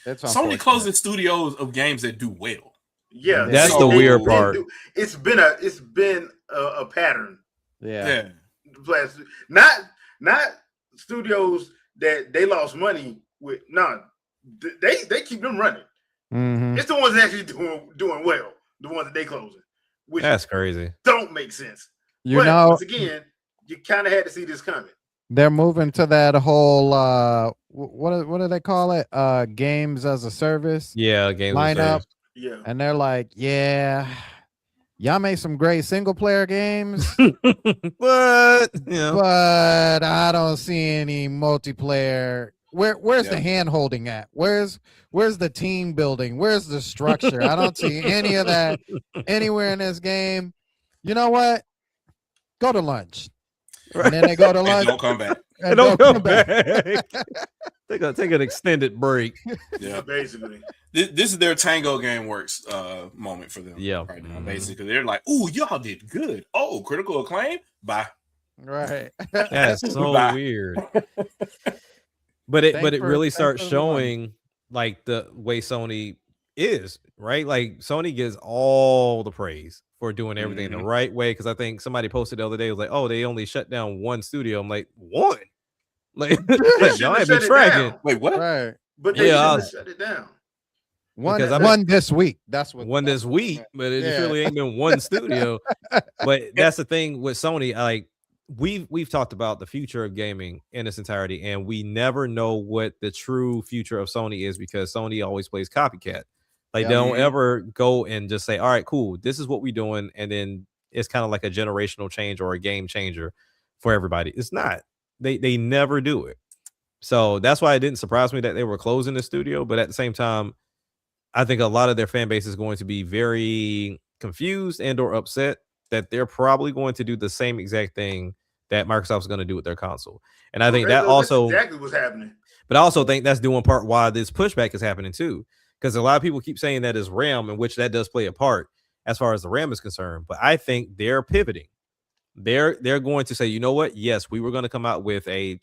Sony closing studios of games that do well. Yeah, that's the weird part. It's been a pattern. Yeah. Not studios that they lost money with. No, they keep them running. Mm-hmm. It's the ones that actually doing well. The ones that they closing. Which that's crazy. Don't make sense. But once again, you kind of had to see this coming. They're moving to that whole what do they call it? Games as a service. Yeah, games lineup. As a service. Yeah. And they're like, y'all made some great single player games. But I don't see any multiplayer. Where's the hand holding at? Where's the team building? Where's the structure? I don't see any of that anywhere in this game. You know what? Go to lunch. And then they go to lunch. Don't come back. And don't come back. They're gonna take an extended break. Yeah, basically. This is their Tango Gameworks moment for them. Yeah, right now. Basically, they're like, "Ooh, y'all did good. Oh, critical acclaim. Bye." Right. That's so weird. But it really starts showing like the way Sony is, right? Like Sony gets all the praise for doing everything the right way. Because I think somebody posted the other day, was like, "Oh, they only shut down one studio." I'm like, "One?" Like y'all ain't been tracking. Wait, what? Right. But they shut it down. One this week. That's what. One this week, but it really ain't been one studio. But that's the thing with Sony. Like we've talked about the future of gaming in its entirety, and we never know what the true future of Sony is because Sony always plays copycat. Like they don't ever go and just say, "All right, cool, this is what we're doing," and then it's kind of like a generational change or a game changer for everybody. It's not. They never do it. So that's why it didn't surprise me that they were closing the studio. But at the same time, I think a lot of their fan base is going to be very confused and or upset that they're probably going to do the same exact thing that Microsoft's going to do with their console. And I think that also that's exactly what's happening. But I also think that's doing part why this pushback is happening too. Because a lot of people keep saying that is RAM, in which that does play a part as far as the RAM is concerned. But I think they're pivoting. They're going to say, you know what? Yes, we were going to come out with a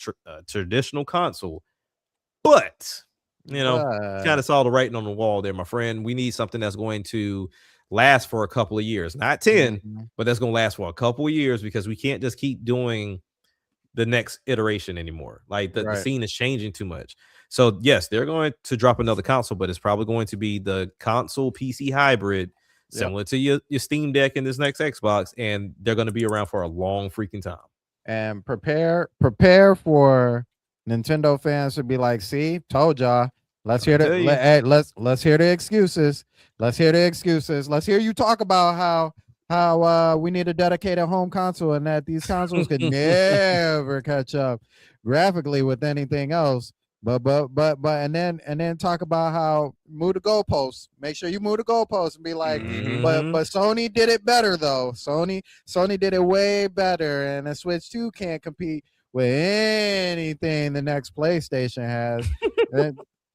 traditional console, but kind of saw the writing on the wall there, my friend. We need something that's going to last for a couple of years, not 10, but that's going to last for a couple of years because we can't just keep doing the next iteration anymore. Like the scene is changing too much. So yes, they're going to drop another console, but it's probably going to be the console PC hybrid, similar to your Steam Deck and this next Xbox, and they're going to be around for a long freaking time. And prepare for Nintendo fans to be like, "See, told y'all, Let's hear let's hear the excuses. Let's hear the excuses. Let's hear you talk about how we need a dedicated home console and that these consoles could never catch up graphically with anything else. But and then talk about how move the goalposts. Make sure you move the goalposts and be like, but Sony did it better though. Sony did it way better, and the Switch 2 can't compete with anything the next PlayStation has.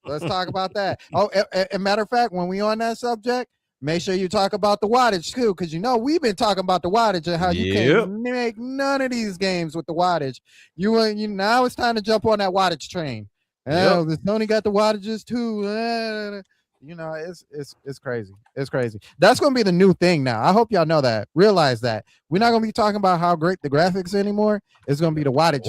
Let's talk about that. Oh, a matter of fact, when we on that subject, make sure you talk about the wattage too, because we've been talking about the wattage and how you can't make none of these games with the wattage. You now it's time to jump on that wattage train. Oh, Sony got the wattages too. It's crazy. It's crazy. That's gonna be the new thing now. I hope y'all know that. Realize that we're not gonna be talking about how great the graphics anymore. It's gonna be the wattage.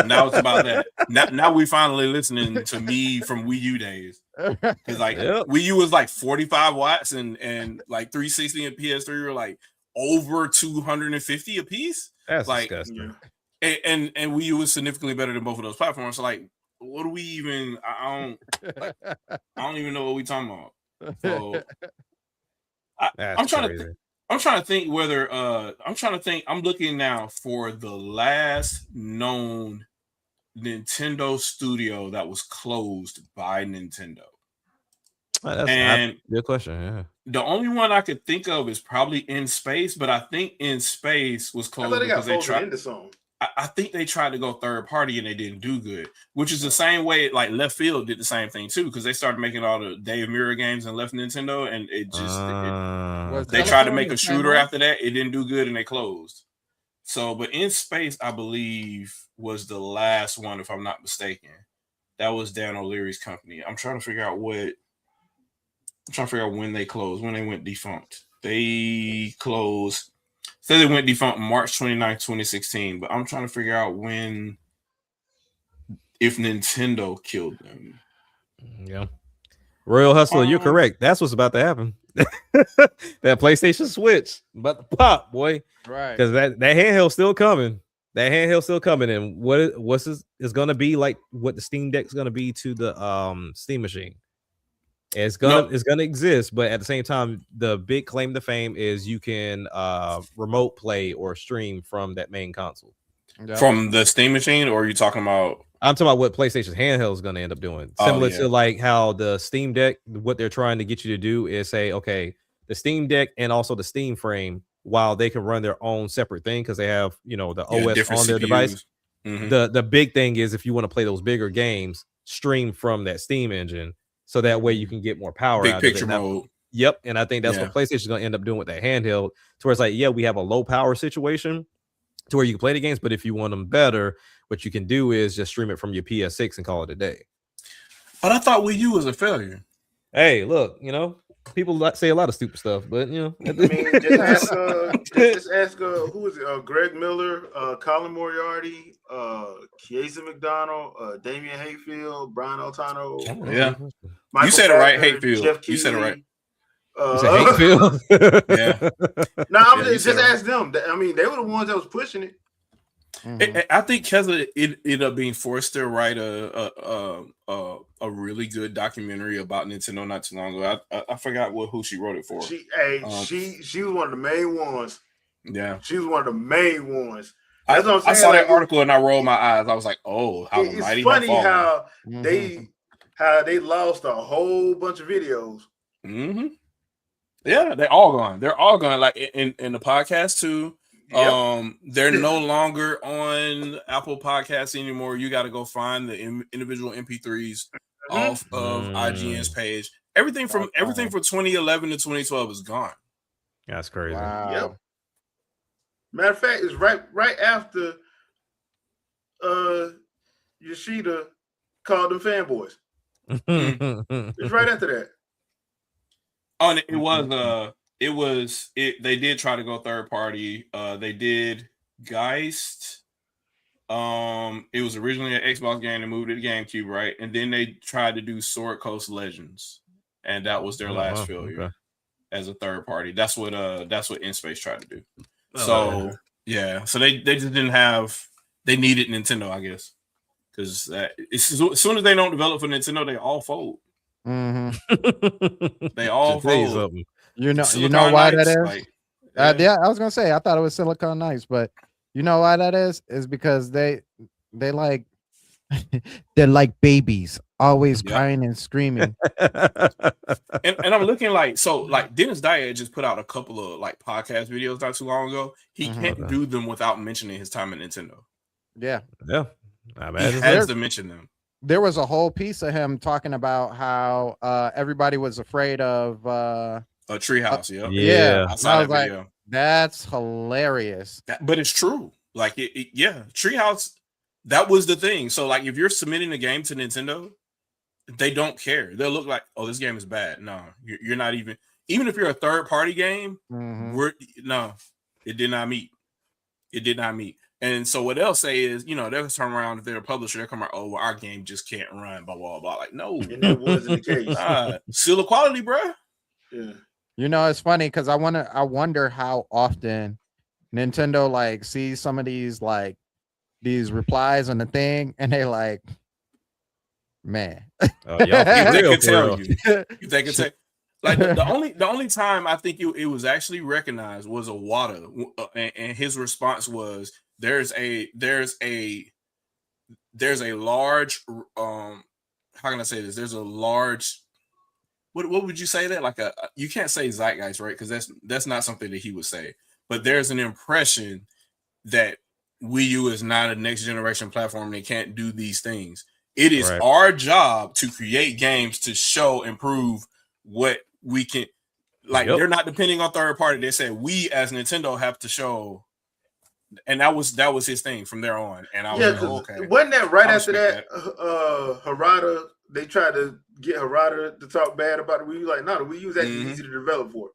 Now it's about that. Now we finally listening to me from Wii U days. Because Wii U was like 45 watts and like 360 and PS3 were like over 250 a piece. That's disgusting. And Wii U was significantly better than both of those platforms. So like, what do we even? I don't even know what we talking about. So I'm trying to think whether I'm looking now for the last known Nintendo studio that was closed by Nintendo. That's a good question. Yeah. The only one I could think of is probably In Space, but I think In Space was closed because they tried into some. I think they tried to go third party and they didn't do good, which is the same way like Left Field did the same thing too, because they started making all the Dave Mirra games and left Nintendo, and it just they tried to make a shooter after that. It didn't do good and they closed. So, but In Space, I believe, was the last one, if I'm not mistaken. That was Dan O'Leary's company. I'm trying to figure out when they closed, when they went defunct. They closed. Said they went defunct March 29th, 2016, but I'm trying to figure out if Nintendo killed them. Yeah. Royal Hustler, you're correct. That's what's about to happen. That PlayStation Switch about to pop, boy. Right. Because that handheld's still coming. And what's is going to be like what the Steam Deck's going to be to the Steam machine. It's gonna exist, but at the same time, the big claim to fame is you can remote play or stream from that main console. From the Steam machine, or are you talking about? I'm talking about what PlayStation's handheld is going to end up doing. Similar to like how the Steam Deck, what they're trying to get you to do is say, okay, the Steam Deck and also the Steam frame, while they can run their own separate thing because they have the OS on their device. The big thing is if you want to play those bigger games, stream from that Steam engine. So that way you can get more power out of it. Big picture mode. Yep. And I think that's what PlayStation's going to end up doing with that handheld. To where it's like, we have a low power situation to where you can play the games, but if you want them better, what you can do is just stream it from your PS6 and call it a day. But I thought Wii U was a failure. Hey, look, people say a lot of stupid stuff, but I mean, just ask who is it? Greg Miller, Colin Moriarty, Chiesa McDonald, Damian Hayfield, Brian Altano. Yeah, Michael you said Packer, it right, Hayfield. Jeff You said it right. Hayfield? Yeah. No, I'm just ask them. I mean, they were the ones that was pushing it. I think Keza ended up being forced to write a really good documentary about Nintendo not too long ago. I forgot who she wrote it for. She was one of the main ones. Yeah, she was one of the main ones. That's what I'm saying. I saw that article and I rolled my eyes. I was like, "Oh, how mighty!" It's funny how they lost a whole bunch of videos. Mm-hmm. Yeah, they're all gone. They're all gone. Like in the podcast too. Yep. They're no longer on Apple Podcasts anymore. You got to go find the individual MP3s off of IGN's page. Everything from 2011 to 2012 is gone. That's crazy. Wow. Yep. Matter of fact, it's right after Yoshida called them fanboys. It's right after that. Oh, and they did try to go third party. They did Geist. It was originally an Xbox game and moved to the GameCube, right? And then they tried to do Sword Coast Legends, and that was their last failure as a third party. That's what In Space tried to do. So they just didn't have. They needed Nintendo, I guess. because as soon as they don't develop for Nintendo, they all fold. Mm-hmm. They all fold. You know why that is? Like, yeah, I was gonna say I thought it was Silicon Knights, but you know why that is? Is because they like they're like babies, always crying and screaming. and I'm looking like Dennis Dyer just put out a couple of like podcast videos not too long ago. He can't do them without mentioning his time at Nintendo. Yeah. I imagine he has to mention them. There was a whole piece of him talking about how everybody was afraid of a treehouse. Yeah. I saw that video. Like, that's hilarious. But it's true. Like treehouse. That was the thing. So like, if you're submitting a game to Nintendo, they don't care. They'll look like, oh, this game is bad. No, you're not even if you're a third party game. It did not meet. It did not meet. And so what they'll say is, they'll turn around if they're a publisher. They'll come around, oh, well, our game just can't run, blah, blah, blah. Like, no. And that wasn't the case. Still a quality, bro. Yeah. It's funny because I wonder how often Nintendo like sees some of these like these replies on the thing and they like, man. They could tell you. They could tell. Like the only time I think it was actually recognized was Iwata, and his response was there's a large how can I say this? There's a large what would you say that? Like you can't say zeitgeist, right? Because that's not something that he would say. But there's an impression that Wii U is not a next generation platform. They can't do these things. It is our job to create games to show and prove what we can. Like they're not depending on third party. They said we as Nintendo have to show, and that was his thing from there on. And I was like, okay, wasn't that right after that? Harada, they tried to get Harada to talk bad about the Wii U. Like, no, the Wii U is actually easy to develop for.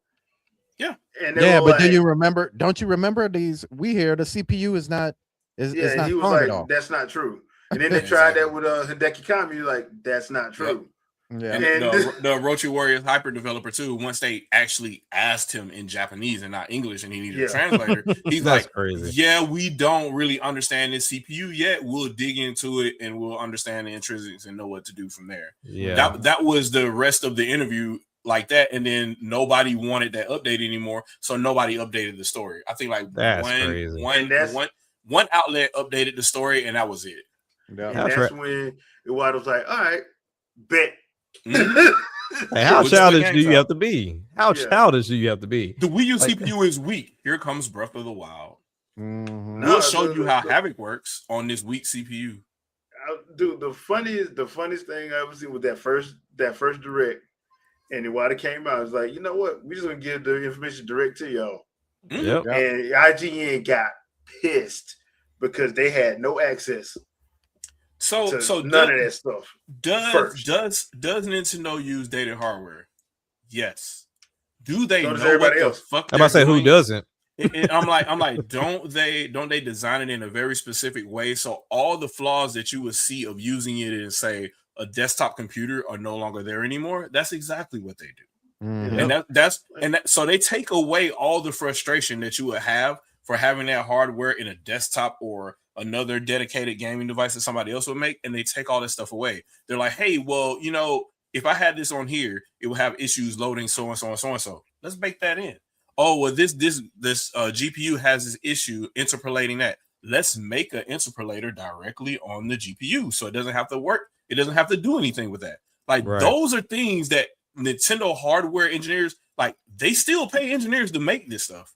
Yeah, and but do you remember? Don't you remember these? We hear the CPU is not is not he was strong like, at all. That's not true. And then they tried that with Hideki Kami. Like, that's not true. Yeah, and the Orochi Warriors hyper developer too. Once they actually asked him in Japanese and not English, and he needed a translator, he's like, crazy. "Yeah, we don't really understand this CPU yet. We'll dig into it and we'll understand the intrinsics and know what to do from there." Yeah, that was the rest of the interview like that, and then nobody wanted that update anymore, so nobody updated the story. I think like one outlet updated the story, and that was it. Yeah. And that's when Iwata was like, "All right, bet." Hey, how childish do you have to be? How childish do you have to be? The Wii U CPU is weak. Here comes Breath of the Wild. We'll show you how Havoc works on this weak CPU. Dude, the funniest thing I ever seen was that first direct, and Iwata came out. I was like, you know what? We're just gonna give the information direct to y'all. Yep. And IGN got pissed because they had no access. So none of that stuff. Does Nintendo use dated hardware? Yes. Do they know what the fuck? I'm about to say who doesn't. I'm like, don't they design it in a very specific way so all the flaws that you would see of using it in say a desktop computer are no longer there anymore? That's exactly what they do. Mm-hmm. And so they take away all the frustration that you would have for having that hardware in a desktop or another dedicated gaming device that somebody else would make, and they take all this stuff away. They're like, hey, well, if I had this on here, it would have issues loading so and so and so and so. Let's bake that in. Oh, well, this GPU has this issue interpolating that. Let's make an interpolator directly on the GPU so it doesn't have to work. It doesn't have to do anything with that. Like those are things that Nintendo hardware engineers, like they still pay engineers to make this stuff.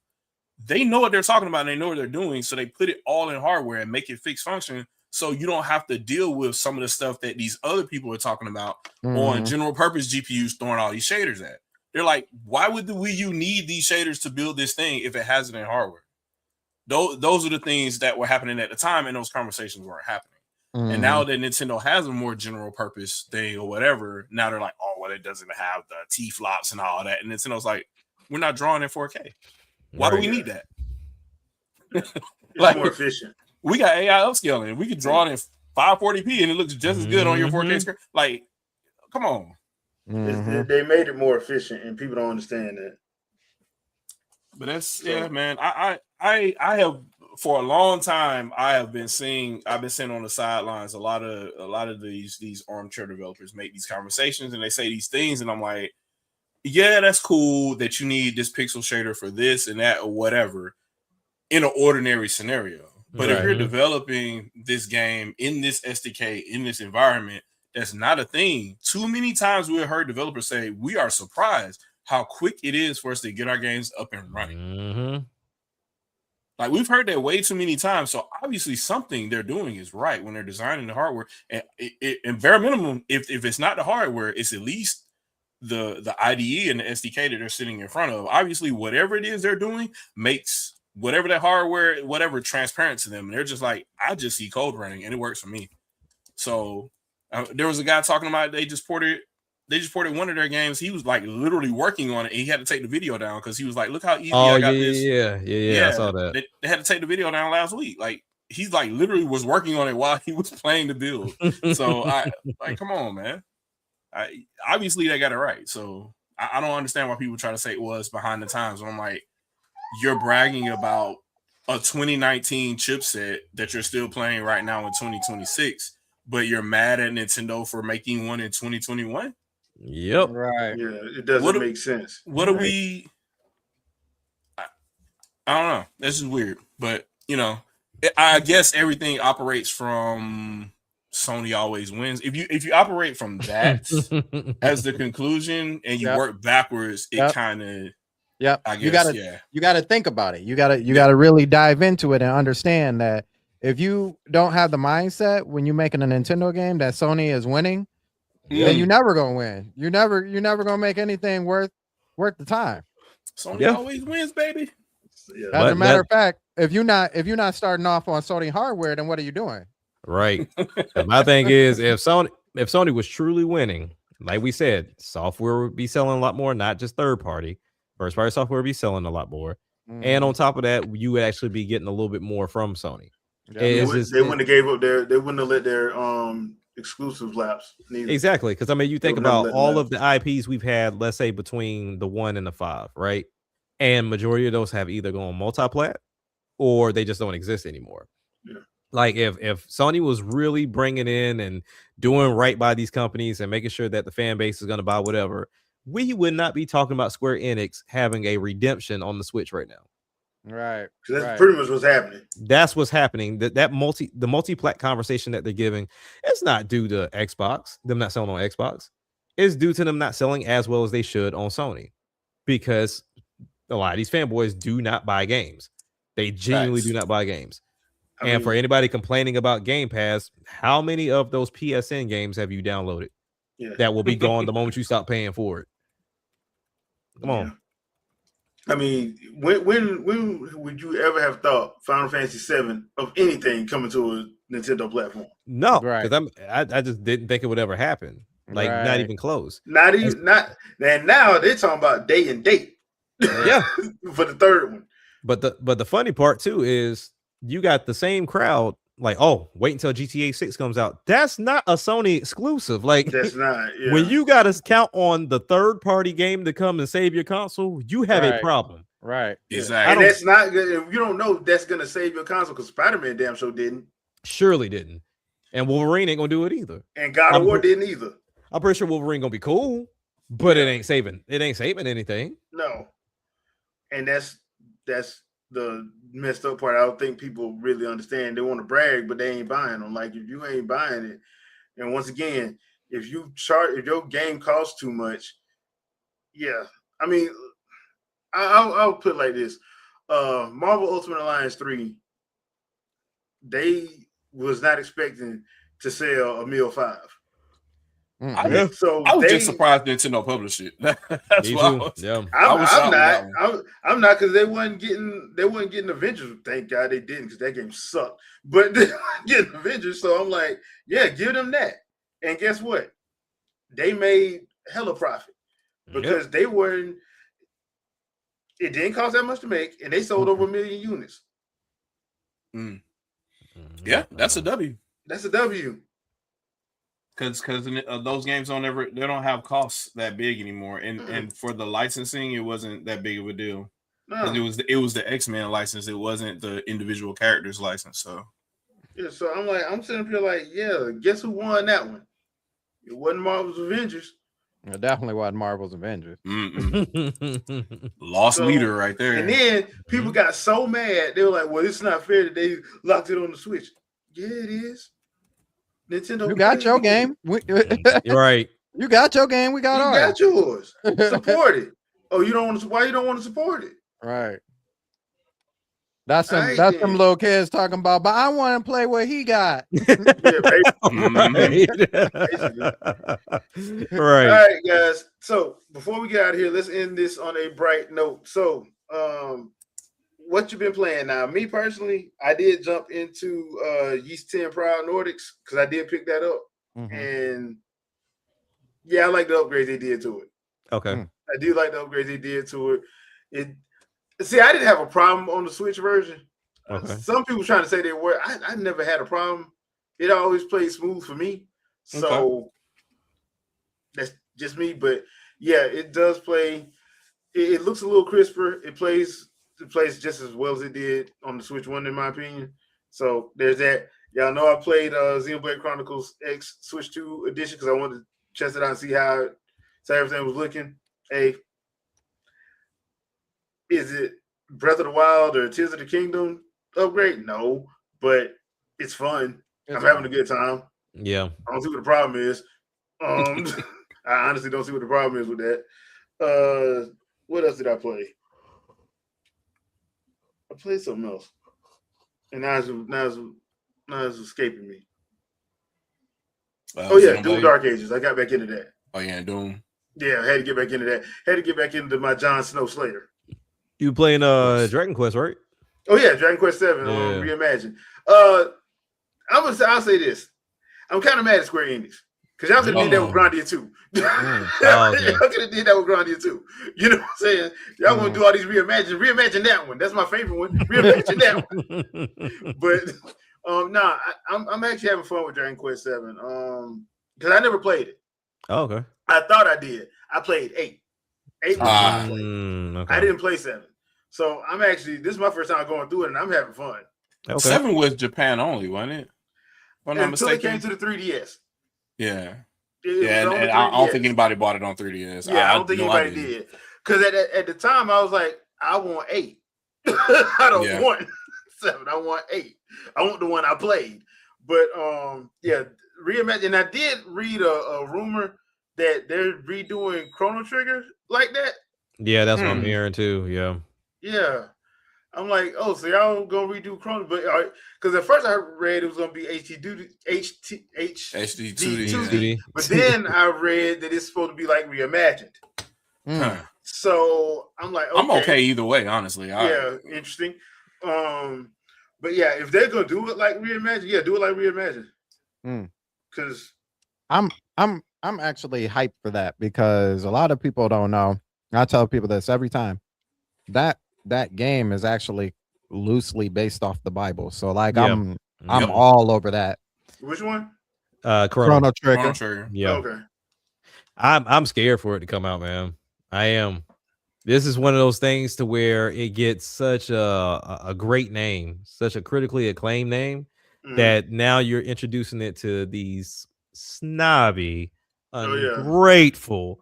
They know what they're talking about and they know what they're doing. So they put it all in hardware and make it fixed function. So you don't have to deal with some of the stuff that these other people are talking about on general purpose GPUs throwing all these shaders at. They're like, why would the Wii U need these shaders to build this thing if it has it in hardware? Those are the things that were happening at the time, and those conversations weren't happening. And now that Nintendo has a more general purpose thing or whatever, now they're like, oh, well, it doesn't have the T-flops and all that. And Nintendo's like, we're not drawing in 4K. Why do we need that? Like more efficient. We got AI upscaling. We could draw it in 540p and it looks just as good on your 4K screen. Like, come on. They made it more efficient, and people don't understand that. But that's man. I have for a long time, I've been seeing on the sidelines a lot of these armchair developers make these conversations and they say these things, and I'm like, yeah, that's cool that you need this pixel shader for this and that or whatever in an ordinary scenario. But if you're developing this game in this SDK in this environment, that's not a thing. Too many times we've heard developers say we are surprised how quick it is for us to get our games up and running. Like we've heard that way too many times. So obviously something they're doing is right when they're designing the hardware. And bare minimum, if it's not the hardware, it's at least the IDE and the SDK that they're sitting in front of. Obviously, whatever it is they're doing makes whatever that hardware, whatever, transparent to them. And they're just like, I just see code running and it works for me. So there was a guy talking about they just ported one of their games. He was like literally working on it and he had to take the video down because he was like, look how easy I got this. Yeah, I saw that. They had to take the video down last week. Like he's like literally was working on it while he was playing the build. So I like, come on, man. Obviously they got it right. So I don't understand why people try to say it was behind the times. When I'm like, you're bragging about a 2019 chipset that you're still playing right now in 2026, but you're mad at Nintendo for making one in 2021. Yep. Right. Yeah, it doesn't make sense. What do we? I don't know. This is weird, but you know, I guess everything operates from Sony always wins. If you operate from that as the conclusion and you work backwards, it kind of I guess you gotta think about it. You gotta really dive into it and understand that if you don't have the mindset when you're making a Nintendo game that Sony is winning, then you're never gonna win. You're never gonna make anything worth the time. Sony always wins, baby. As a matter of fact, if you're not starting off on Sony hardware, then what are you doing? Right. My thing is, if Sony was truly winning, like we said, software would be selling a lot more, not just third party. First party software would be selling a lot more. And on top of that, you would actually be getting a little bit more from Sony. They wouldn't have gave up they wouldn't have let their exclusive lapse. Exactly. Because I mean, you think about all of the IPs we've had, let's say between the 1 and the 5, right? And majority of those have either gone multi-plat or they just don't exist anymore. Yeah. Like if Sony was really bringing in and doing right by these companies and making sure that the fan base is going to buy whatever, we would not be talking about Square Enix having a redemption on the Switch right now. Right. That's pretty much what's happening. That's what's happening. The multi-plat conversation that they're giving, it's not due to Xbox, them not selling on Xbox. It's due to them not selling as well as they should on Sony. Because a lot of these fanboys do not buy games. They genuinely do not buy games. And for anybody complaining about Game Pass, how many of those PSN games have you downloaded that will be gone the moment you stop paying for it? Come on. I mean, when would you ever have thought Final Fantasy VII of anything coming to a Nintendo platform? No, because I just didn't think it would ever happen. Like not even close. And now they're talking about day and date. Yeah, for the third one. But the funny part too is you got the same crowd like, oh, wait until GTA 6 comes out. That's not a Sony exclusive. Like that's not. Yeah. When you got to count on the third party game to come and save your console, you have a problem. Right. Exactly. And that's not good. You don't know that's gonna save your console because Spider-Man damn sure didn't. Surely didn't. And Wolverine ain't gonna do it either. And God of War didn't either. I'm pretty sure Wolverine gonna be cool, but it ain't saving anything. No. And that's the messed up part. I don't think people really understand. They want to brag, but they ain't buying them. Like if you ain't buying it, and once again, if your game costs too much, I mean, I'll put it like this: Marvel Ultimate Alliance 3, they was not expecting to sell a Mill 5. I was just surprised Nintendo published it. That's why I'm not because they weren't getting Avengers. Thank God they didn't because that game sucked. But they weren't getting Avengers, so I'm like, yeah, give them that. And guess what? They made hella profit because they weren't. It didn't cost that much to make, and they sold over 1 million units. Yeah, that's a W. That's a W. Because those games don't have costs that big anymore, and for the licensing, it wasn't that big of a deal. No. It was the X-Men license. It wasn't the individual characters license. So yeah, so I'm sitting up here like, yeah, guess who won that one? It wasn't Marvel's Avengers. It definitely wasn't Marvel's Avengers. Lost leader right there. And then people got so mad, they were like, well, it's not fair that they locked it on the Switch. Yeah, it is. Nintendo. You got your game. You're right. You got your game. We got ours. You got yours. Support it. Oh, you don't want to? Why you don't want to support it? Right. That's some little kids talking about, but I want to play what he got. Right. All right, guys. So before we get out of here, let's end this on a bright note. So, what you been playing now? Me personally, I did jump into Yeast 10 Proud Nordics because I did pick that up, and yeah, I like the upgrades they did to it. Okay, I do like the upgrades they did to it. See, I didn't have a problem on the Switch version. Okay. Some people trying to say they were. I never had a problem. It always played smooth for me. So that's just me. But yeah, it does play. It looks a little crisper. It plays just as well as it did on the Switch 1, in my opinion. So there's that. Y'all know I played Xenoblade Chronicles X Switch 2 edition because I wanted to test it out and see how everything was looking. Hey, is it Breath of the Wild or Tears of the Kingdom upgrade? No, but it's fun. I'm having a good time. Yeah. I don't see what the problem is. I honestly don't see what the problem is with that. What else did I play? I played something else. And now it's escaping me. Doom Dark Ages. I got back into that. Oh yeah, Doom. Yeah, I had to get back into that. Had to get back into my Jon Snow Slayer. You playing Dragon Quest, right? Oh yeah, Dragon Quest 7 Reimagined. I'll say this. I'm kind of mad at Square Enix because y'all could have did that with Grandia 2. Y'all could have did that with Grandia 2. You know what I'm saying? Y'all want to do all these reimagine that one. That's my favorite one. Reimagine that one. But I'm actually having fun with Dragon Quest 7. Because I never played it. Oh, okay. I thought I did. I played 8. 8 was okay. I didn't play 7. So this is my first time going through it, and I'm having fun. Okay. 7 was Japan only, wasn't it? Until it came to the 3DS. Yeah. And I don't think anybody bought it on 3DS. Yeah, I don't think anybody did. Because at the time, I was like, I want 8. I don't want 7. I want 8. I want the one I played. But, Reimagine. And I did read a rumor that they're redoing Chrono Trigger like that. Yeah, that's what I'm hearing too. Yeah. Yeah. I'm like, oh, so y'all gonna redo Chrono? But because at first I read it was gonna be HD 2D. But then I read that it's supposed to be like reimagined. So I'm like, okay. I'm okay either way, honestly. Interesting. But yeah, if they're gonna do it like reimagined, do it like reimagined. Because I'm actually hyped for that because a lot of people don't know. I tell people this every time. That game is actually loosely based off the Bible. So like I'm all over that. Which one? Chrono Trigger. Yeah. Okay. I'm scared for it to come out, man. I am. This is one of those things to where it gets such a great name, such a critically acclaimed name, that now you're introducing it to these snobby, ungrateful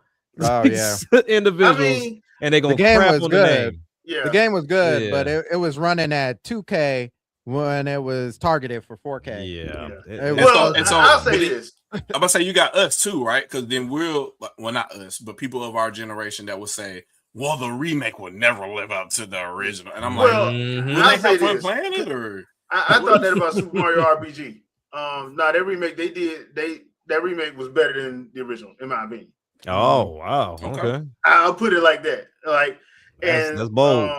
individuals, and they're gonna crap on the name. Yeah, the game was good, but it was running at 2K when it was targeted for 4K. Yeah. I'll say this. I'm gonna say you got us too, right? Because then not us, but people of our generation that will say, well, the remake would never live up to the original. And I'm like, will they have fun playing it? Or I thought that about Super Mario RPG. That remake that remake was better than the original, in my opinion. Oh wow. Okay. I'll put it like that. That's bold.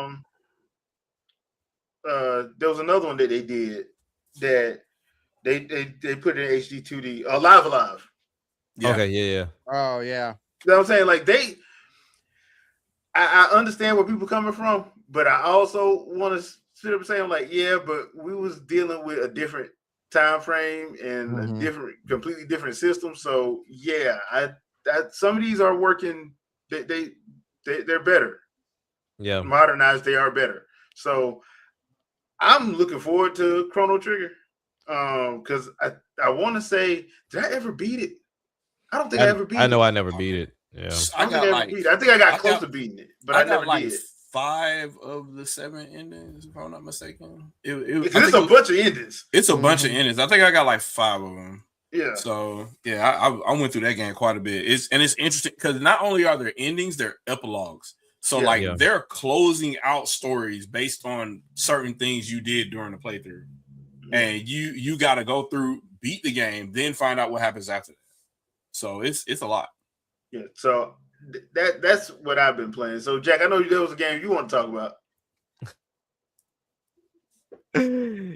There was another one that they did that they put in HD 2D. Live Alive. Yeah. Okay. Yeah. Oh yeah. You know what I'm saying? Like I understand where people coming from, but I also want to sit up and say, I'm like, yeah, but we was dealing with a different time frame and a completely different system. So yeah, some of these are working. They're better. modernized they are better. So I'm looking forward to Chrono Trigger. Because I want to say, did I ever beat it? I don't think I ever beat it. I know I never beat it. Yeah, I think I got close to beating it, but I never did. 5 of the 7 endings, if I'm not mistaken. It's a bunch of endings. It's a bunch of endings. I think I got like 5 of them. Yeah. So yeah, I went through that game quite a bit. It's interesting because not only are there endings, they're epilogues. So they're closing out stories based on certain things you did during the playthrough, and you got to go through, beat the game, then find out what happens after that. So it's a lot. Yeah. So that's what I've been playing. So Jack, I know there was a game you want to talk about.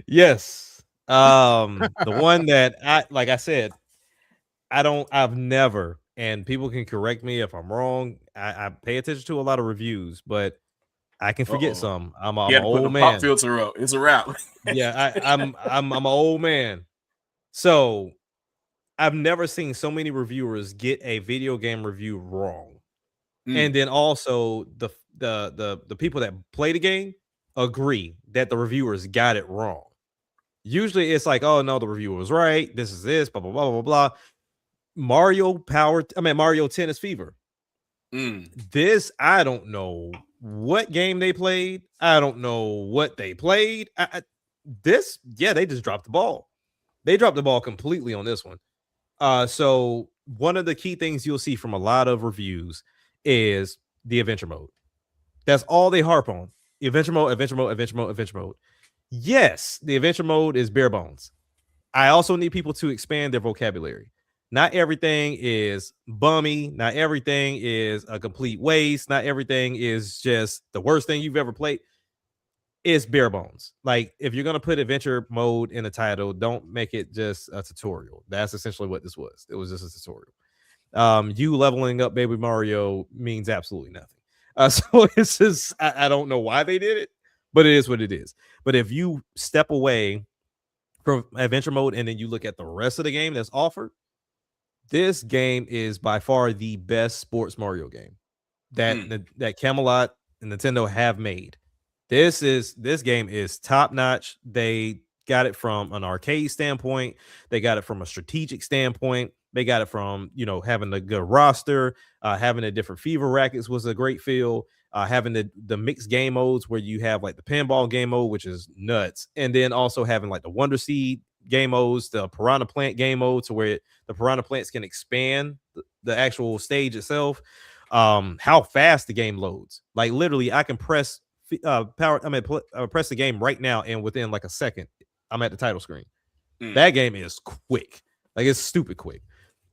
Yes. The one that I said, I've never, and people can correct me if I'm wrong. I pay attention to a lot of reviews, but I can forget some. I'm an old man. Pop filter up. It's a wrap. Yeah, I'm an old man. So I've never seen so many reviewers get a video game review wrong. And then also the people that play the game agree that the reviewers got it wrong. Usually it's like, oh no, the reviewer was right. This is this, blah, blah, blah, blah, blah. Mario Tennis Fever. This, I don't know what game they played. I don't know what they played. They just dropped the ball. They dropped the ball completely on this one. So one of the key things you'll see from a lot of reviews is the adventure mode. That's all they harp on. Adventure mode. Yes, the adventure mode is bare bones. I also need people to expand their vocabulary. Not everything is bummy. Not everything is a complete waste. Not everything is just the worst thing you've ever played. It's bare bones. Like, if you're going to put adventure mode in the title, don't make it just a tutorial. That's essentially what this was. It was just a tutorial. You leveling up Baby Mario means absolutely nothing. So it's just, I don't know why they did it, but it is what it is. But if you step away from adventure mode and then you look at the rest of the game that's offered, this game is by far the best sports Mario game that Camelot and Nintendo have made. This game is top notch. They got it from an arcade standpoint. They got it from a strategic standpoint. They got it from, having a good roster, having the different fever rackets was a great feel. Having the mixed game modes where you have like the pinball game mode, which is nuts. And then also having like the Wonder Seed game modes, the Piranha Plant game mode, to where the Piranha Plants can expand the actual stage itself. How fast the game loads. Like, literally, I can press press the game right now, and within like a second, I'm at the title screen. That game is quick. Like, it's stupid quick.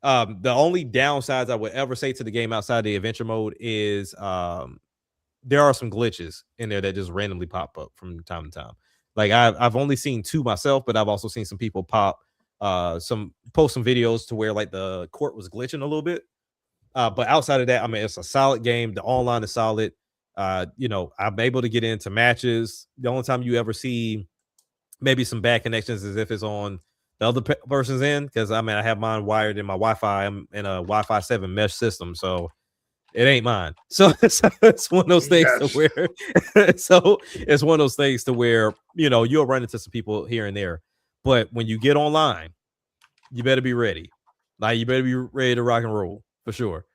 The only downsides I would ever say to the game outside the adventure mode is there are some glitches in there that just randomly pop up from time to time. Like, I've only seen 2 myself, but I've also seen some people post some videos to where like the court was glitching a little bit. But outside of that, it's a solid game. The online is solid. I'm able to get into matches. The only time you ever see maybe some bad connections is if it's on the other person's end, because I have mine wired in my Wi-Fi. I'm in a Wi-Fi 7 mesh system, so it ain't mine. So it's one of those things to where it's one of those things to where you'll run into some people here and there. But when you get online, you better be ready. Like, you better be ready to rock and roll for sure.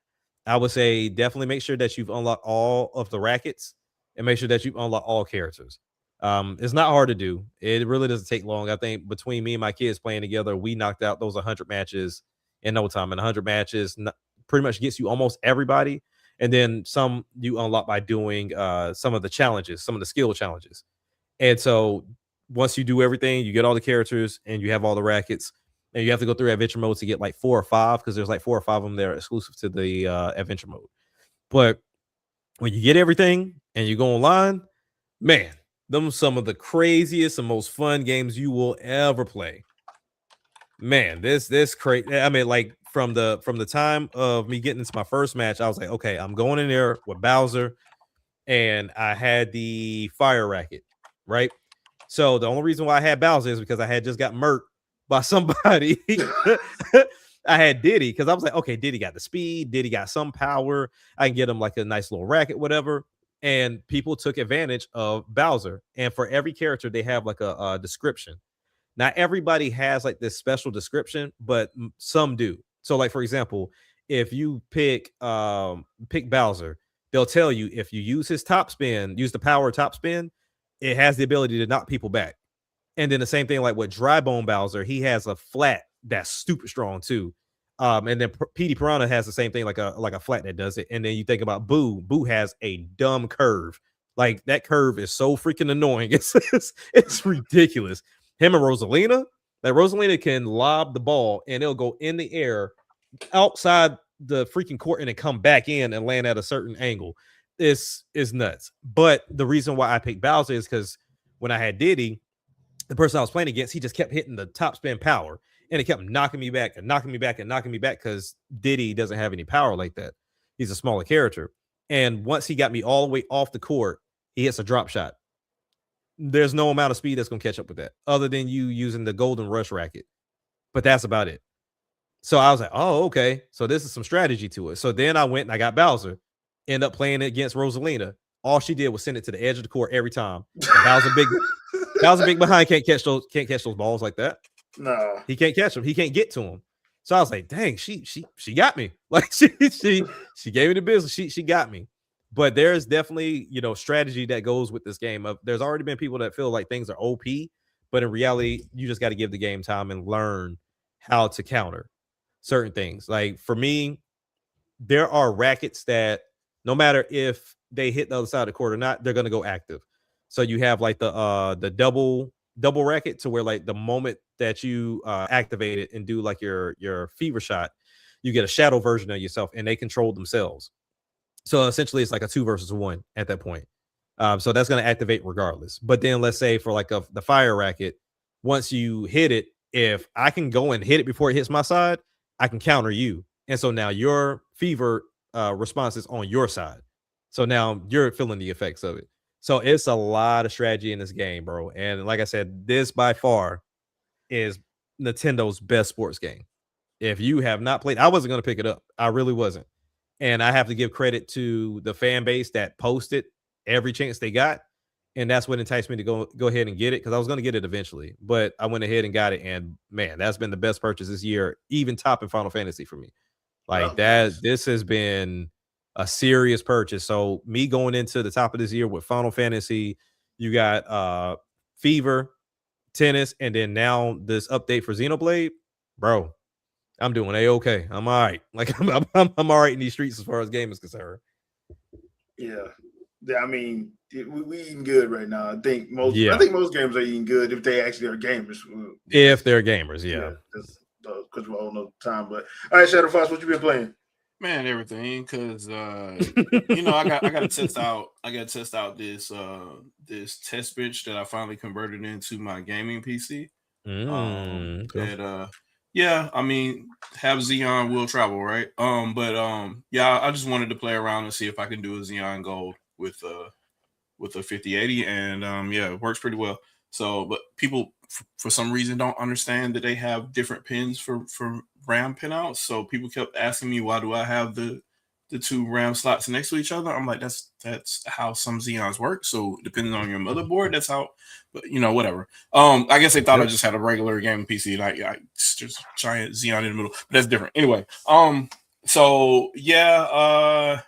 I would say definitely make sure that you've unlocked all of the rackets and make sure that you've unlocked all characters. It's not hard to do. It really doesn't take long. I think between me and my kids playing together, we knocked out those 100 matches in no time. And 100 matches pretty much gets you almost everybody. And then some you unlock by doing some of the challenges, some of the skill challenges. And so once you do everything, you get all the characters and you have all the rackets. And you have to go through adventure mode to get like 4 or 5, because there's like 4 or 5 of them that are exclusive to the adventure mode. But when you get everything and you go online, man, them some of the craziest and most fun games you will ever play. Man, this crazy. Like, from the time of me getting into my first match, I was like, okay, I'm going in there with Bowser, and I had the fire racket, right? So the only reason why I had Bowser is because I had just got murked by somebody. I had Diddy, because I was like, okay, Diddy got the speed, Diddy got some power. I can get him like a nice little racket, whatever. and people took advantage of Bowser. And for every character, they have like a description. Not everybody has like this special description, but some do. So, like for example, if you pick Bowser, they'll tell you if you use his top spin, use the power top spin, it has the ability to knock people back. And then the same thing like with Dry Bone Bowser, he has a flat that's super strong too. And then Petey Piranha has the same thing, like a flat that does it. And then you think about Boo. Boo has a dumb curve. Like that curve is so freaking annoying. It's ridiculous. Him and Rosalina, like Rosalina can lob the ball and it'll go in the air outside the freaking court and then come back in and land at a certain angle. This is nuts. But the reason why I picked Bowser is because when I had Diddy, the person I was playing against, he just kept hitting the top spin power and it kept knocking me back and knocking me back and knocking me back because Diddy doesn't have any power like that. He's a smaller character. And once he got me all the way off the court, he hits a drop shot. There's no amount of speed that's going to catch up with that other than you using the Golden Rush racket. But that's about it. So I was like, oh, okay. So this is some strategy to it. So then I went and I got Bowser, end up playing it against Rosalina. All she did was send it to the edge of the court every time. Bowser big behind, can't catch those balls like that. No, he can't catch them. He can't get to them. So I was like, dang, she got me. Like she gave me the business. She got me. But there's definitely, strategy that goes with this game. There's already been people that feel like things are OP, but in reality, you just got to give the game time and learn how to counter certain things. Like for me, there are rackets that no matter if they hit the other side of the court or not, they're going to go active. So you have like the double racket to where like the moment that you activate it and do like your fever shot, you get a shadow version of yourself and they control themselves. So essentially it's like a 2 versus 1 at that point. So that's going to activate regardless. But then let's say for like the fire racket, once you hit it, if I can go and hit it before it hits my side, I can counter you. And so now your fever response is on your side. So now you're feeling the effects of it. So it's a lot of strategy in this game, bro. And like I said, this by far is Nintendo's best sports game. If you have not played, I wasn't going to pick it up. I really wasn't. And I have to give credit to the fan base that posted every chance they got. And that's what enticed me to go ahead and get it, because I was going to get it eventually. But I went ahead and got it. And man, that's been the best purchase this year, even topping Final Fantasy for me. Like this has been a serious purchase. So me going into the top of this year with Final Fantasy, you got Fever, Tennis, and then now this update for Xenoblade, bro. I'm doing a-okay. I'm all right. Like I'm all right in these streets as far as game is concerned. Yeah, I mean, we eating good right now. I think most games are eating good if they actually are gamers. If they're gamers, yeah. Because we're all no time. But all right, Shadow Fox, what you been playing? Man, everything, because I got to test out. I got to test out this test bench that I finally converted into my gaming PC. Yeah, I mean, have Xeon will travel, right? Yeah, I just wanted to play around and see if I can do a Xeon Gold with a 5080, and yeah, it works pretty well. So, but people for some reason don't understand that they have different pins for RAM pinouts. So people kept asking me, why do I have the 2 RAM slots next to each other? I'm like, that's how some Xeons work. So depending on your motherboard, that's how. But whatever. I guess they thought I just had a regular gaming PC, and I just giant Xeon in the middle. But that's different. Anyway, so yeah,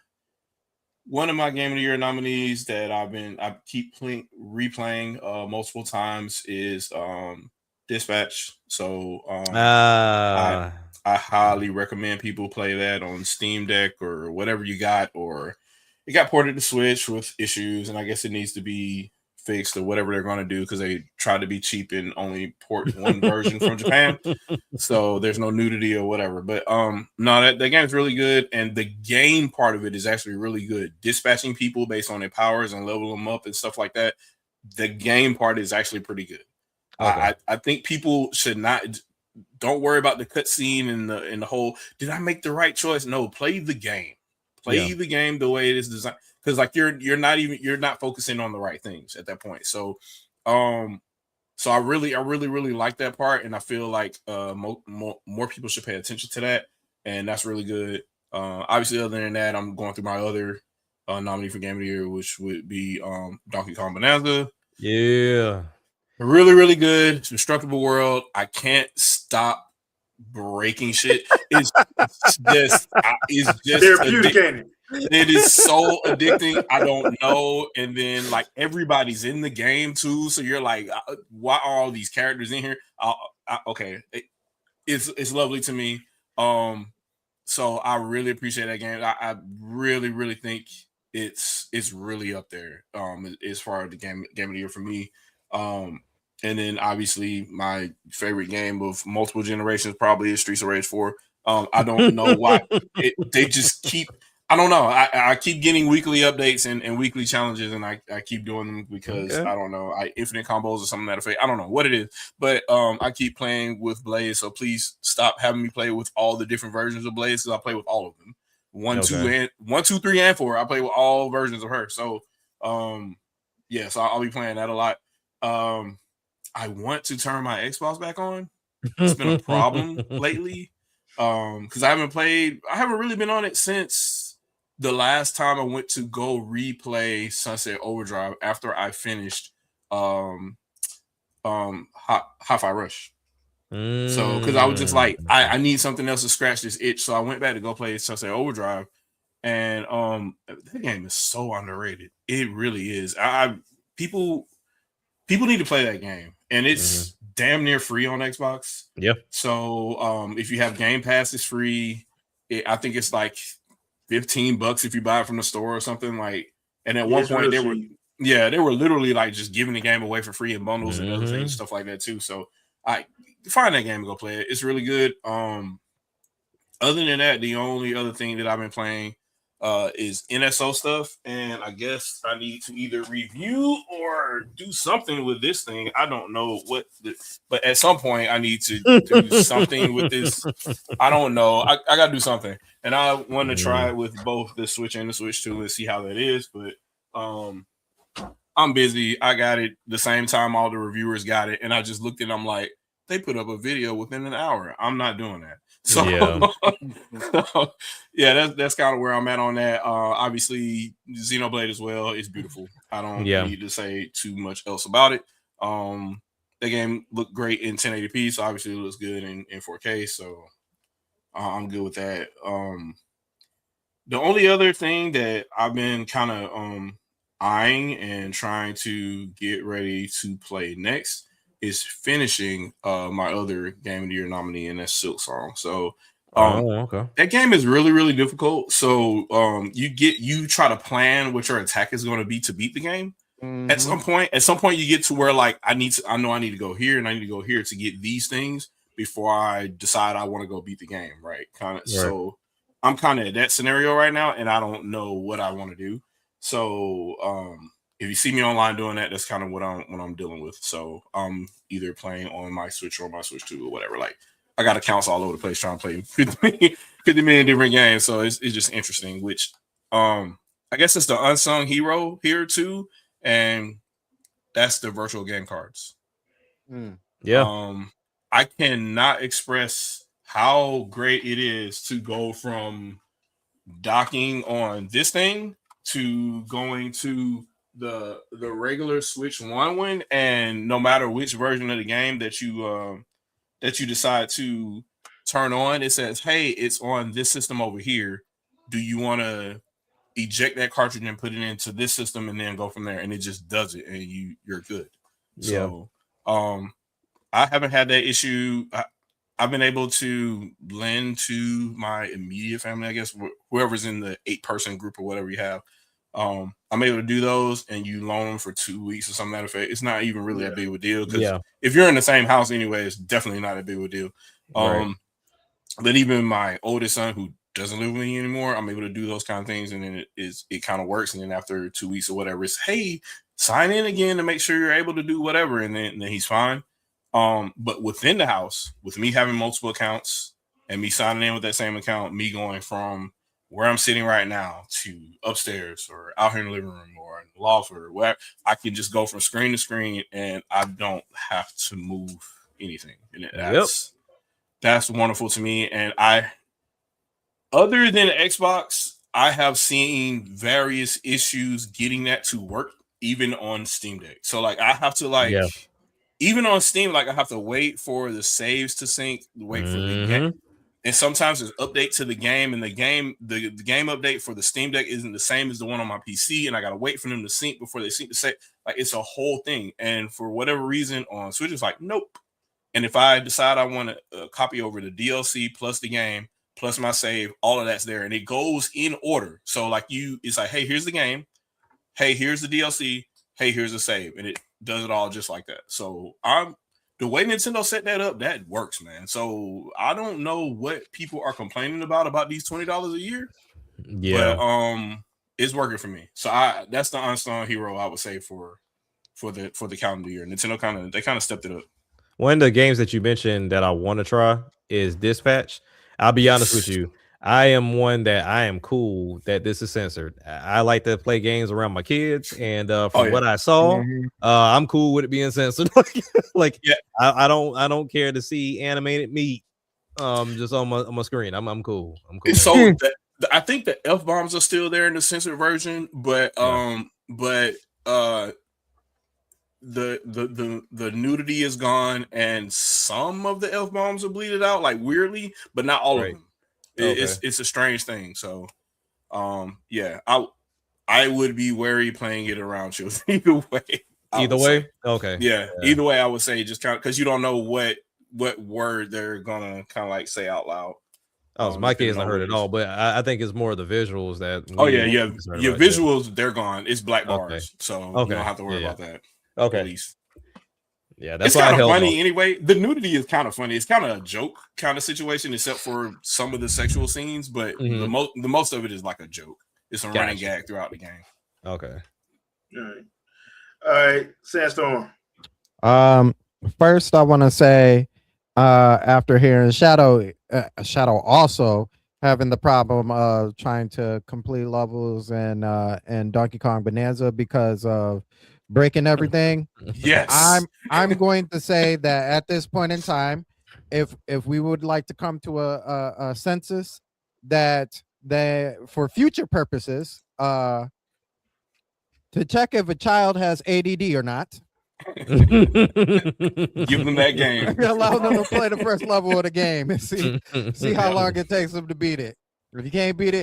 one of my Game of the Year nominees that I keep replaying multiple times is Dispatch. So I highly recommend people play that on Steam Deck or whatever you got, or it got ported to Switch with issues, and I guess it needs to be fixed or whatever they're going to do, because they tried to be cheap and only port one version from Japan. So there's no nudity or whatever. But no, that game is really good, and the game part of it is actually really good. Dispatching people based on their powers and level them up and stuff like that. The game part is actually pretty good. Okay. I think people don't worry about the cutscene and the whole, did I make the right choice? No, play the game. Play the game the way it is designed. Because like you're not focusing on the right things at that point. So I really like that part, and I feel like more people should pay attention to that, and that's really good. Obviously, other than that, I'm going through my other nominee for Game of the Year, which would be Donkey Kong Bonanza. Yeah. Really, really good. Destructible World. I can't stop breaking shit. It's just therapeutic, ain't it? It is so addicting. I don't know. And then like everybody's in the game too, so you're like, why are all these characters in here? Okay, it's lovely to me. So I really appreciate that game. I really, really think it's really up there. As far as the game of the year for me. And then obviously my favorite game of multiple generations probably is Streets of Rage 4. I don't know why they just keep. I don't know. I keep getting weekly updates and weekly challenges, and I keep doing them because I don't know. Infinite combos or something that effect. I don't know what it is, but I keep playing with Blaze. So please stop having me play with all the different versions of Blaze because I play with all of them. 1, 2, 3, and 4. I play with all versions of her. So yeah. So I'll be playing that a lot. I want to turn my Xbox back on. It's been a problem lately because I haven't really been on it since the last time I went to go replay Sunset Overdrive after I finished Hi-Fi Rush. So because I was just like I need something else to scratch this itch, so I went back to go play Sunset Overdrive, and that game is so underrated. It really is. People need to play that game, and it's damn near free on Xbox. Yeah. So if you have Game Pass, it's free. I think it's like $15 if you buy it from the store or something. Like, and at one point they were literally like just giving the game away for free in bundles and other things, stuff like that too. So I find that game and go play it. It's really good. Other than that, the only other thing that I've been playing is NSO stuff, and I guess I need to either review or do something with this thing. I don't know but at some point I need to do something with this. I don't know. I gotta do something, and I want to try it with both the Switch and the Switch 2 and see how that is. But I'm busy. I got it the same time all the reviewers got it, and I just looked at them like they put up a video within an hour. I'm not doing that. So yeah, that's kind of where I'm at on that. Obviously Xenoblade as well is beautiful. I don't need to say too much else about it. The game looked great in 1080p, so obviously it looks good in 4K, so I'm good with that. The only other thing that I've been kind of eyeing and trying to get ready to play next is finishing my other Game of the Year nominee, and that's Silksong. So that game is really, really difficult. So you try to plan what your attack is going to be to beat the game. At some point you get to where like I know I need to go here and I need to go here to get these things before I decide I want to go beat the game, right? So I'm kind of at that scenario right now, and I don't know what I want to do. So if you see me online doing that, that's kind of what I'm dealing with. So I'm either playing on my Switch or my Switch 2 or whatever. Like I got accounts all over the place trying to play 50 million different games. So it's just interesting, which I guess it's the unsung hero here too. And that's the virtual game cards. I cannot express how great it is to go from docking on this thing to going to the regular Switch one, and no matter which version of the game that you decide to turn on, it says, hey, it's on this system over here. Do you want to eject that cartridge and put it into this system and then go from there? And it just does it, and you're good. So I haven't had that issue. I've been able to lend to my immediate family, I guess, whoever's in the 8-person group or whatever you have. I'm able to do those, and you loan them for 2 weeks or something like that effect. It's not even really that big of a deal because if you're in the same house anyway, it's definitely not a big of a deal. But even my oldest son, who doesn't live with me anymore, I'm able to do those kind of things, and then it kind of works. And then after 2 weeks or whatever, it's hey, sign in again to make sure you're able to do whatever, and then he's fine. But within the house, with me having multiple accounts and me signing in with that same account, me going from where I'm sitting right now to upstairs or out here in the living room or in the loft or wherever, I can just go from screen to screen and I don't have to move anything. And that's wonderful to me. And other than Xbox, I have seen various issues getting that to work, even on Steam Deck. So like I have to like even on Steam, like I have to wait for the saves to sync, wait for the game. And sometimes there's update to the game, and the game update for the Steam Deck isn't the same as the one on my PC, and I gotta wait for them to sync before they sync the save. Like it's a whole thing. And for whatever reason on Switch, it's like nope. And if I decide I want to copy over the DLC plus the game plus my save, all of that's there, and it goes in order. So like it's like, hey, here's the game, hey, here's the DLC, hey, here's the save, and it does it all just like that. So the way Nintendo set that up, that works, man. So I don't know what people are complaining about these $20 a year. Yeah, but it's working for me. So that's the unsung hero I would say for the calendar year. Nintendo kind of stepped it up. One of the games that you mentioned that I want to try is Dispatch. I'll be honest with you. I am one that I am cool that this is censored. I like to play games around my kids, and from what I saw, I'm cool with it being censored. I don't care to see animated meat just on my screen. I'm cool. So I think the F-bombs are still there in the censored version, but the nudity is gone, and some of the F-bombs are bleeded out like weirdly, but not all of them. It's a strange thing. So I would be wary playing it around children either way. Either way I would say, just kind of because you don't know what word they're gonna kind of like say out loud. So my kids not heard it all, but I think it's more the visuals that your visuals, they're gone. It's black bars, so you don't have to worry about that. Okay. At least. Yeah, that's kind of funny anyway. The nudity is kind of funny. It's kind of a joke kind of situation, except for some of the sexual scenes, but the most of it is like a joke. It's a running gag throughout the game. Okay. All right. Sandstorm. First I want to say, after hearing Shadow also having the problem of trying to complete levels and Donkey Kong Bonanza because of breaking everything. Yes, I'm going to say that at this point in time, if we would like to come to a census that for future purposes, to check if a child has ADD or not, give them that game. Allow them to play the first level of the game and see how long it takes them to beat it. If you can't beat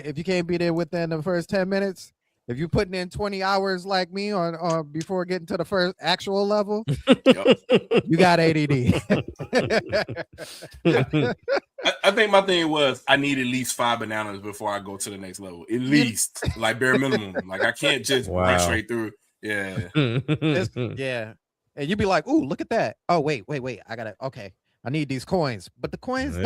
it within the first 10 minutes, if you're putting in 20 hours like me on before getting to the first actual level, you got ADD. I think my thing was I need at least 5 bananas before I go to the next level. At least, like bare minimum. Like I can't just run straight through. Yeah. And you'd be like, "Ooh, look at that! Oh, wait! I need these coins." But the coins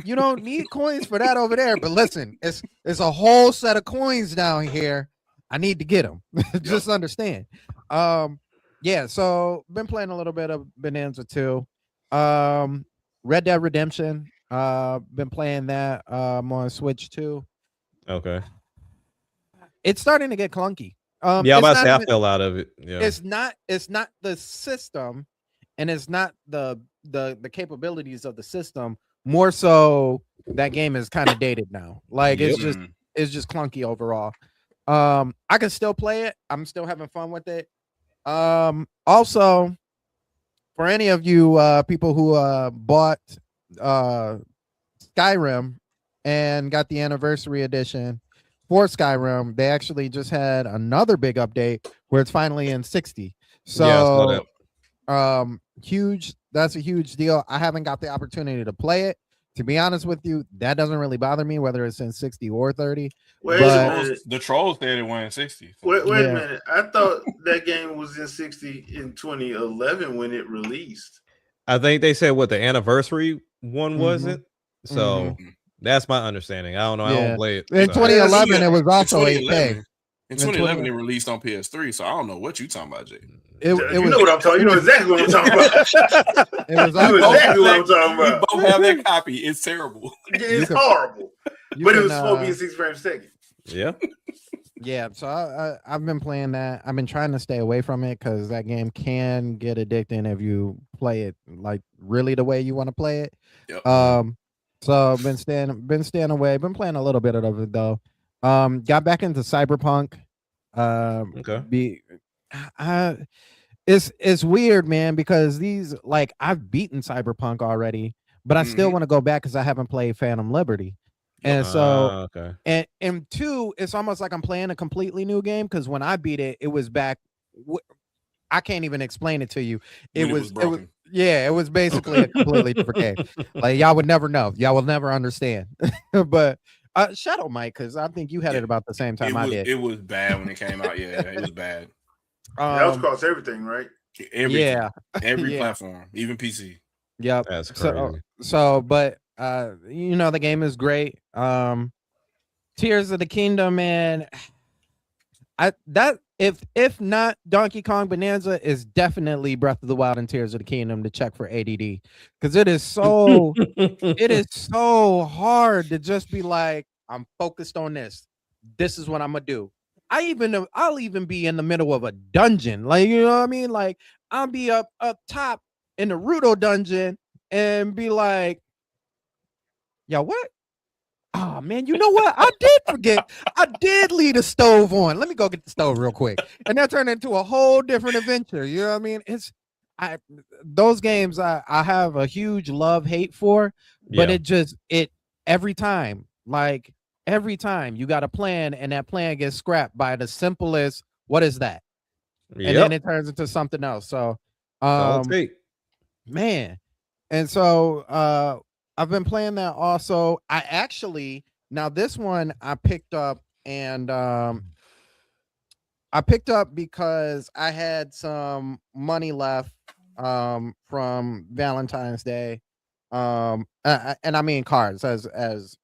you don't need coins for that over there. But listen, it's a whole set of coins down here. I need to get them. Just understand. So been playing a little bit of Bonanza 2. Red Dead Redemption. Been playing that on Switch too. Okay. It's starting to get clunky. I'm about to say I fell out of it. Yeah. It's not the system, and it's not the capabilities of the system. More so, that game is kind of dated now. Like it's just clunky overall. I can still play it. I'm still having fun with it. Also, for any of you people who bought Skyrim and got the anniversary edition for Skyrim, they actually just had another big update where it's finally in 60. So huge. That's a huge deal. I haven't got the opportunity to play it. To be honest with you, that doesn't really bother me whether it's in 60 or 30. The trolls said it went in 60. Wait a minute. I thought that game was in 60 in 2011 when it released. I think they said what the anniversary one wasn't. So that's my understanding. I don't know. I don't play it. In 2011, it was also 8K. In 2011, it released on PS3. So I don't know what you talking about, Jay. You know what I'm talking. You know exactly what I'm talking about. It was exactly what I'm talking about. We both have that copy. It's terrible. It's horrible. But it was supposed to be in 6 frames a second. Yeah. Yeah. So I've been playing that. I've been trying to stay away from it because that game can get addicting if you play it like really the way you want to play it. Yep. So I've been staying away. Been playing a little bit of it though. Got back into Cyberpunk. Okay. It's weird, man, because these like I've beaten Cyberpunk already, but I still want to go back because I haven't played Phantom Liberty. And so okay. and two, it's almost like I'm playing a completely new game because when I beat it, it was back. I can't even explain it to you. It was yeah, it was basically a completely different game. Like y'all would never know. Y'all will never understand. But Shadow Mike, because I think you had it about the same time I did. It was bad when it came out. Yeah, it was bad. That was across everything, right? Everything. Yeah, every platform, even PC. Yep. That's crazy. But the game is great. Tears of the Kingdom, man. If not Donkey Kong Bonanza is definitely Breath of the Wild and Tears of the Kingdom to check for ADD, because it is so hard to just be like, I'm focused on this. This is what I'm gonna do. I'll even be in the middle of a dungeon, like, you know what I mean? Like I'll be up top in the Rudo dungeon and be like, yo, what? Oh man, you know what? I did forget. I did leave the stove on. Let me go get the stove real quick. And that turned into a whole different adventure. You know what I mean? Those games I have a huge love-hate for, but every time you got a plan and that plan gets scrapped by the simplest, what is that? And then it turns into something else. So man. And so I've been playing that also. Now this one I picked up, and I picked up because I had some money left from Valentine's Day. And I mean cards, as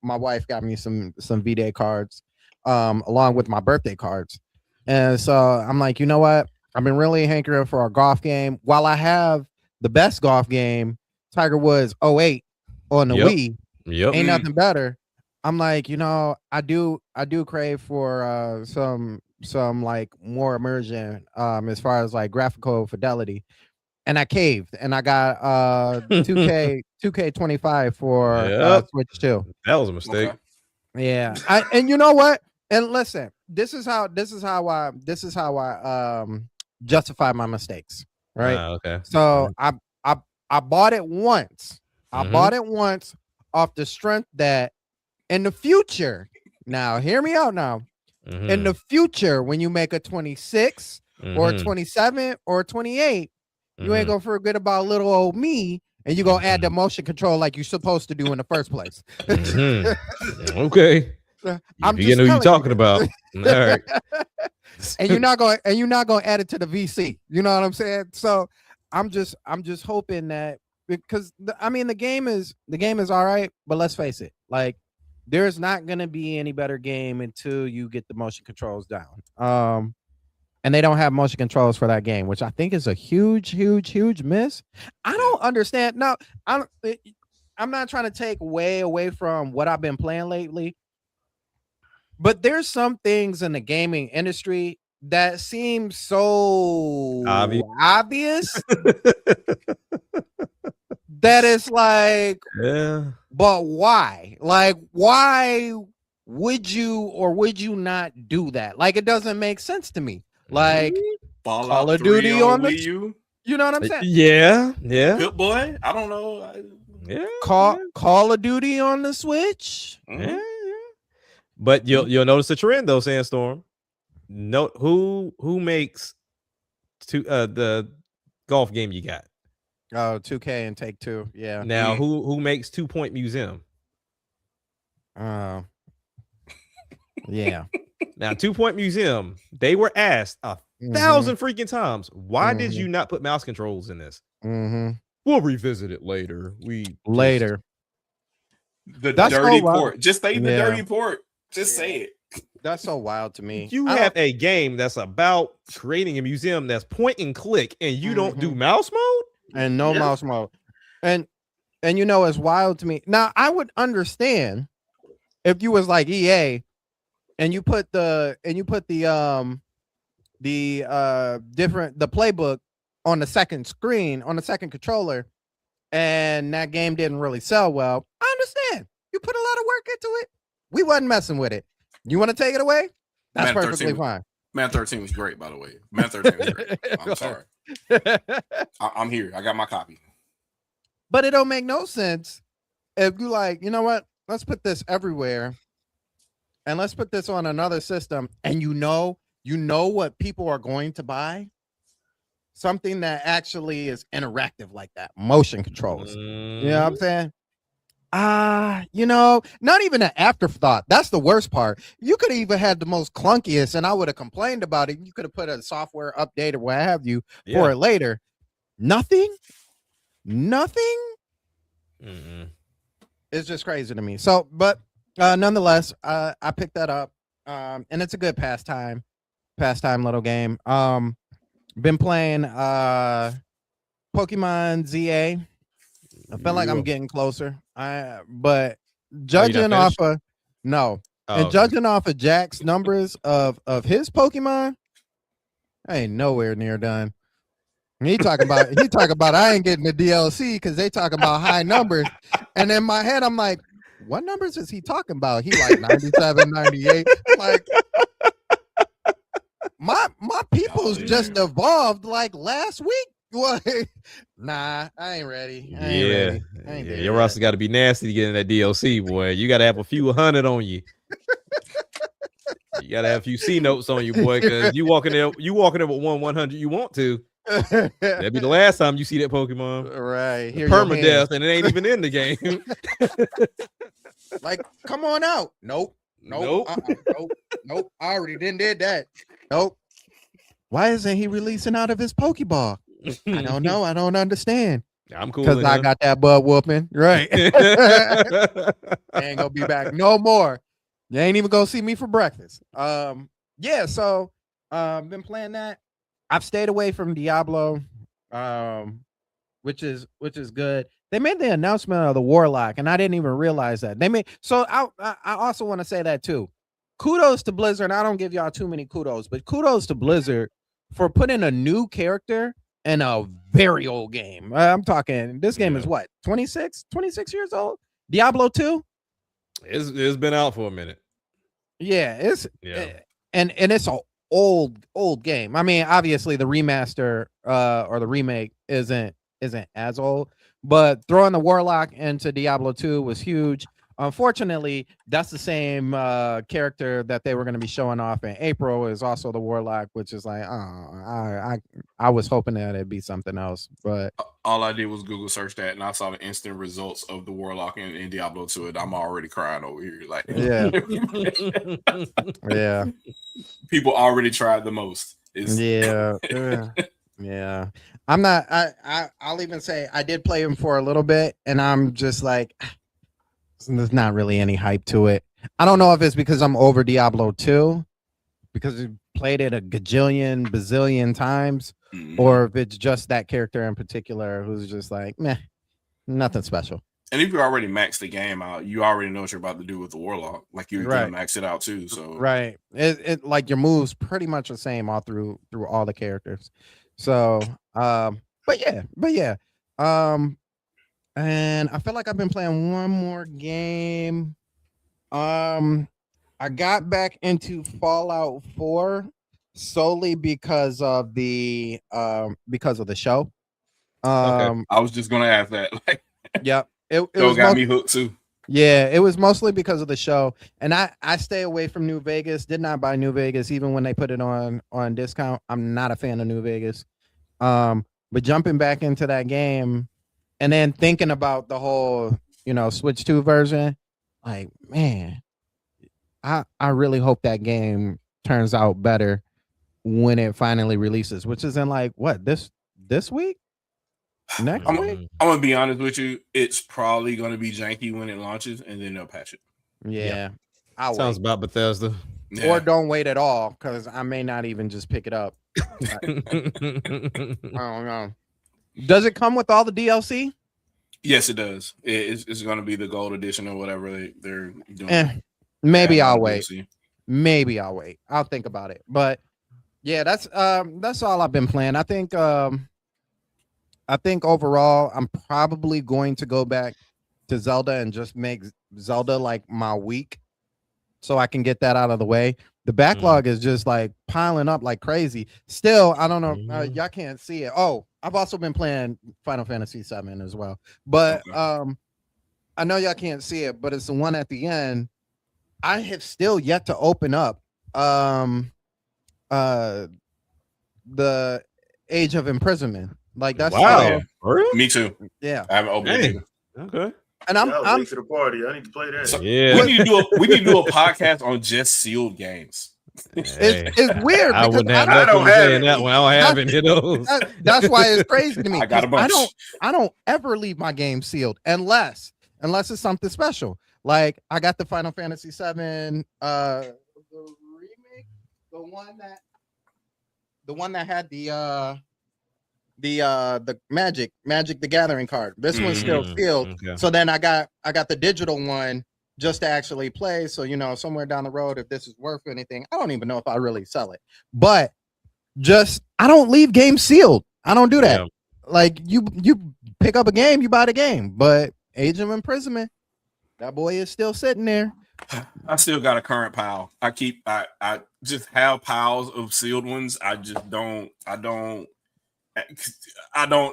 my wife got me some V-Day cards along with my birthday cards. And so I'm like, you know what? I've been really hankering for a golf game. While I have the best golf game, Tiger Woods 08 on the Wii, ain't nothing better. I'm like, I do crave for some like more immersion as far as like graphical fidelity. And I caved and I got 2K25 for Switch 2. That was a mistake. Okay. Yeah. And you know what? And listen, this is how I justify my mistakes, right? Okay. So I bought it once. I bought it once off the strength that in the future, now hear me out now. In the future, when you make a 26 or a 27 or a 28, you ain't gonna forget about little old me, and you're gonna add the motion control like you're supposed to do in the first place. Okay. I'm just know you're talking about. All right. And you're not gonna add it to the VC. You know what I'm saying? So I'm just hoping that, because the game is all right, but let's face it, like there's not gonna be any better game until you get the motion controls down. And they don't have motion controls for that game, which I think is a huge miss. I don't understand. Now, I'm not trying to take way away from what I've been playing lately, but there's some things in the gaming industry that seem so obvious that it's like, but why? Like, why would you or would you not do that? Like, it doesn't make sense to me. Like Call of Duty on the Wii U. You know what I'm saying? Yeah. Pip Boy. I don't know. Call of Duty on the Switch. Yeah. But you'll notice the trend though, Sandstorm. Note who makes the golf game you got. Oh, 2K and Take-Two. Yeah. Now who makes 2 Point Museum? Yeah. Now 2 Point Museum, they were asked 1,000 freaking times, why did you not put mouse controls in this? We'll revisit it later. The dirty port. Just say the dirty port. Just say it. That's so wild to me. You have a game that's about creating a museum that's point and click, and you don't do mouse mode and mouse mode, and it's wild to me. Now I would understand if you was like EA, and you put the playbook on the second screen on the second controller, and that game didn't really sell well. I understand. You put a lot of work into it. We wasn't messing with it. You want to take it away? That's Man, perfectly 13 fine. Man 13 was great, by the way. Man 13 was great. I'm sorry. I'm here. I got my copy. But it don't make no sense if you like, you know what? Let's put this everywhere. And let's put this on another system. And you know what people are going to buy? Something that actually is interactive like that. Motion controls. You know what I'm saying? Not even an afterthought. That's the worst part. You could have even had the most clunkiest, and I would have complained about it. You could have put a software update or what have you for it later. Nothing. It's just crazy to me. So, but nonetheless, I picked that up, and it's a good pastime little game. Been playing Pokemon ZA. I feel like I'm getting closer. But judging off of judging off of Jack's numbers of his Pokemon, I ain't nowhere near done. He talking about I ain't getting the DLC because they talking about high numbers. And in my head, I'm like, what numbers is he talking about? He like 97, 98. Like my people's just evolved like last week. Nah, I ain't ready. I ain't ready. Your roster got to be nasty to get in that DLC, boy. You got to have a few hundred on you. You got to have a few C notes on you, boy, because you walking there with 100 you want to. That'd be the last time you see that Pokemon. Right. Permadeath, and it ain't even in the game. Like, come on out. Nope. Nope. I already did that. Nope. Why isn't he releasing out of his Pokeball? I don't know. I don't understand. I'm cool because I got that butt whooping. Right. I ain't gonna be back no more. You ain't even gonna see me for breakfast. Yeah. So, been playing that. I've stayed away from Diablo, which is good. They made the announcement of the Warlock, and I didn't even realize that. I also want to say that too. Kudos to Blizzard. I don't give y'all too many kudos, but kudos to Blizzard for putting a new character in a very old game. I'm talking, this game is what, 26 years old? Diablo 2? It's been out for a minute. Yeah, and it's an old game. I mean, obviously the remaster or the remake isn't as old, but throwing the Warlock into Diablo 2 was huge. Unfortunately, that's the same character that they were going to be showing off in April is also the Warlock, which is like, I was hoping that it'd be something else. But all I did was Google search that, and I saw the instant results of the Warlock in Diablo 2. And I'm already crying over here. Like, yeah, people already tried the most. Yeah. I'm not. I'll even say I did play him for a little bit, and I'm just like, there's not really any hype to it. I don't know if it's because I'm over Diablo 2 because we played it a bazillion times, or if it's just that character in particular who's just like, meh, nothing special. And if you already maxed the game out, you already know what you're about to do with the Warlock. Like you're gonna max it out too. So it like your moves pretty much the same all through all the characters. So but yeah. And I feel like I've been playing one more game. I got back into Fallout 4 solely because of the show. Okay. I was just gonna ask that. Like, yep. It got me hooked too. Yeah, it was mostly because of the show. And I stay away from New Vegas. Did not buy New Vegas even when they put it on discount. I'm not a fan of New Vegas. But jumping back into that game and then thinking about the whole, Switch 2 version, like, man, I really hope that game turns out better when it finally releases, which is in like what, this week? Next week? I'm gonna be honest with you. It's probably gonna be janky when it launches, and then they'll patch it. Yeah. Sounds about Bethesda. Yeah. Or don't wait at all, because I may not even just pick it up. I don't know. Does it come with all the DLC? Yes, it does. It's going to be the gold edition or whatever they're doing. Maybe I'll wait. DLC. Maybe I'll wait. I'll think about it. But yeah, that's all I've been playing. I think overall I'm probably going to go back to Zelda and just make Zelda like my week so I can get that out of the way. The backlog is just like piling up like crazy. Still, I don't know. Y'all can't see it. Oh, I've also been playing Final Fantasy VII as well. But I know y'all can't see it, but it's the one at the end. I have still yet to open up the Age of Imprisonment. Like that's wow. Me too. Yeah. I haven't opened it. Okay. And I'm late to the party. I need to play that. So Yeah. we need to do a podcast on just sealed games. It's weird. I wouldn't have I don't nothing to say have in that one. I don't have any of those. That's why it's crazy to me. I got a bunch. I don't ever leave my game sealed unless it's something special. Like I got the Final Fantasy VII the remake, the one that had the Magic the Gathering card. This one's still sealed. Okay. So then I got the digital one just to actually play. So somewhere down the road, if this is worth anything, I don't even know if I really sell it. But I don't leave games sealed. I don't do that. Yeah. Like you pick up a game, you buy the game. But Age of Imprisonment, that boy is still sitting there. I still got a current pile. I just have piles of sealed ones. I don't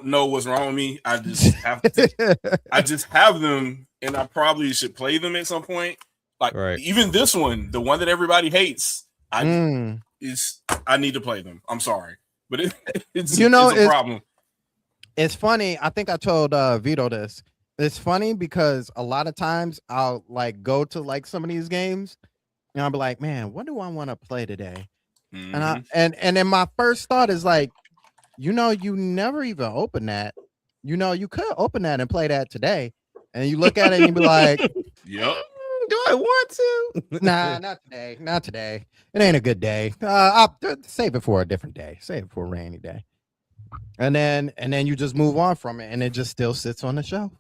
know what's wrong with me. I just have them, and I probably should play them at some point. Like even this one, the one that everybody hates, I need to play them. I'm sorry, but it's a problem. It's funny. I think I told Vito this. It's funny because a lot of times I'll like go to like some of these games, and I'll be like, man, what do I want to play today? And then my first thought is like, you never even open that. You could open that and play that today. And you look at it and you be like, yep. Do I want to? Nah, not today. Not today. It ain't a good day. I'll save it for a different day. Save it for a rainy day. And then you just move on from it, and it just still sits on the shelf.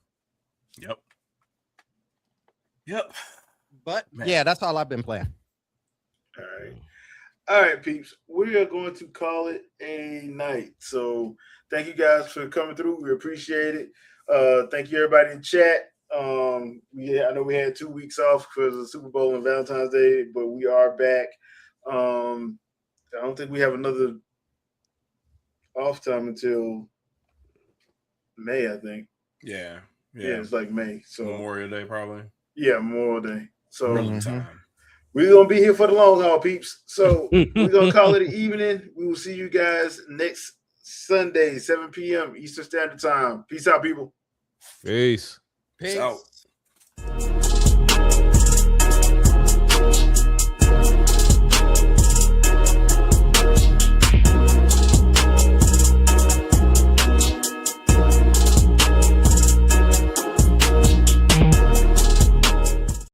Yep. But yeah, that's all I've been playing. All right, peeps. We are going to call it a night. So thank you guys for coming through. We appreciate it. Thank you everybody in chat. I know we had 2 weeks off because of the Super Bowl and Valentine's Day, but we are back. I don't think we have another off time until May, I think. Yeah, it's like May. So Memorial Day probably. Yeah, Memorial Day. So we're gonna be here for the long haul, peeps. So we're gonna call it an evening. We will see you guys next Sunday, 7 p.m. Eastern Standard Time. Peace out, people. Peace. Peace out.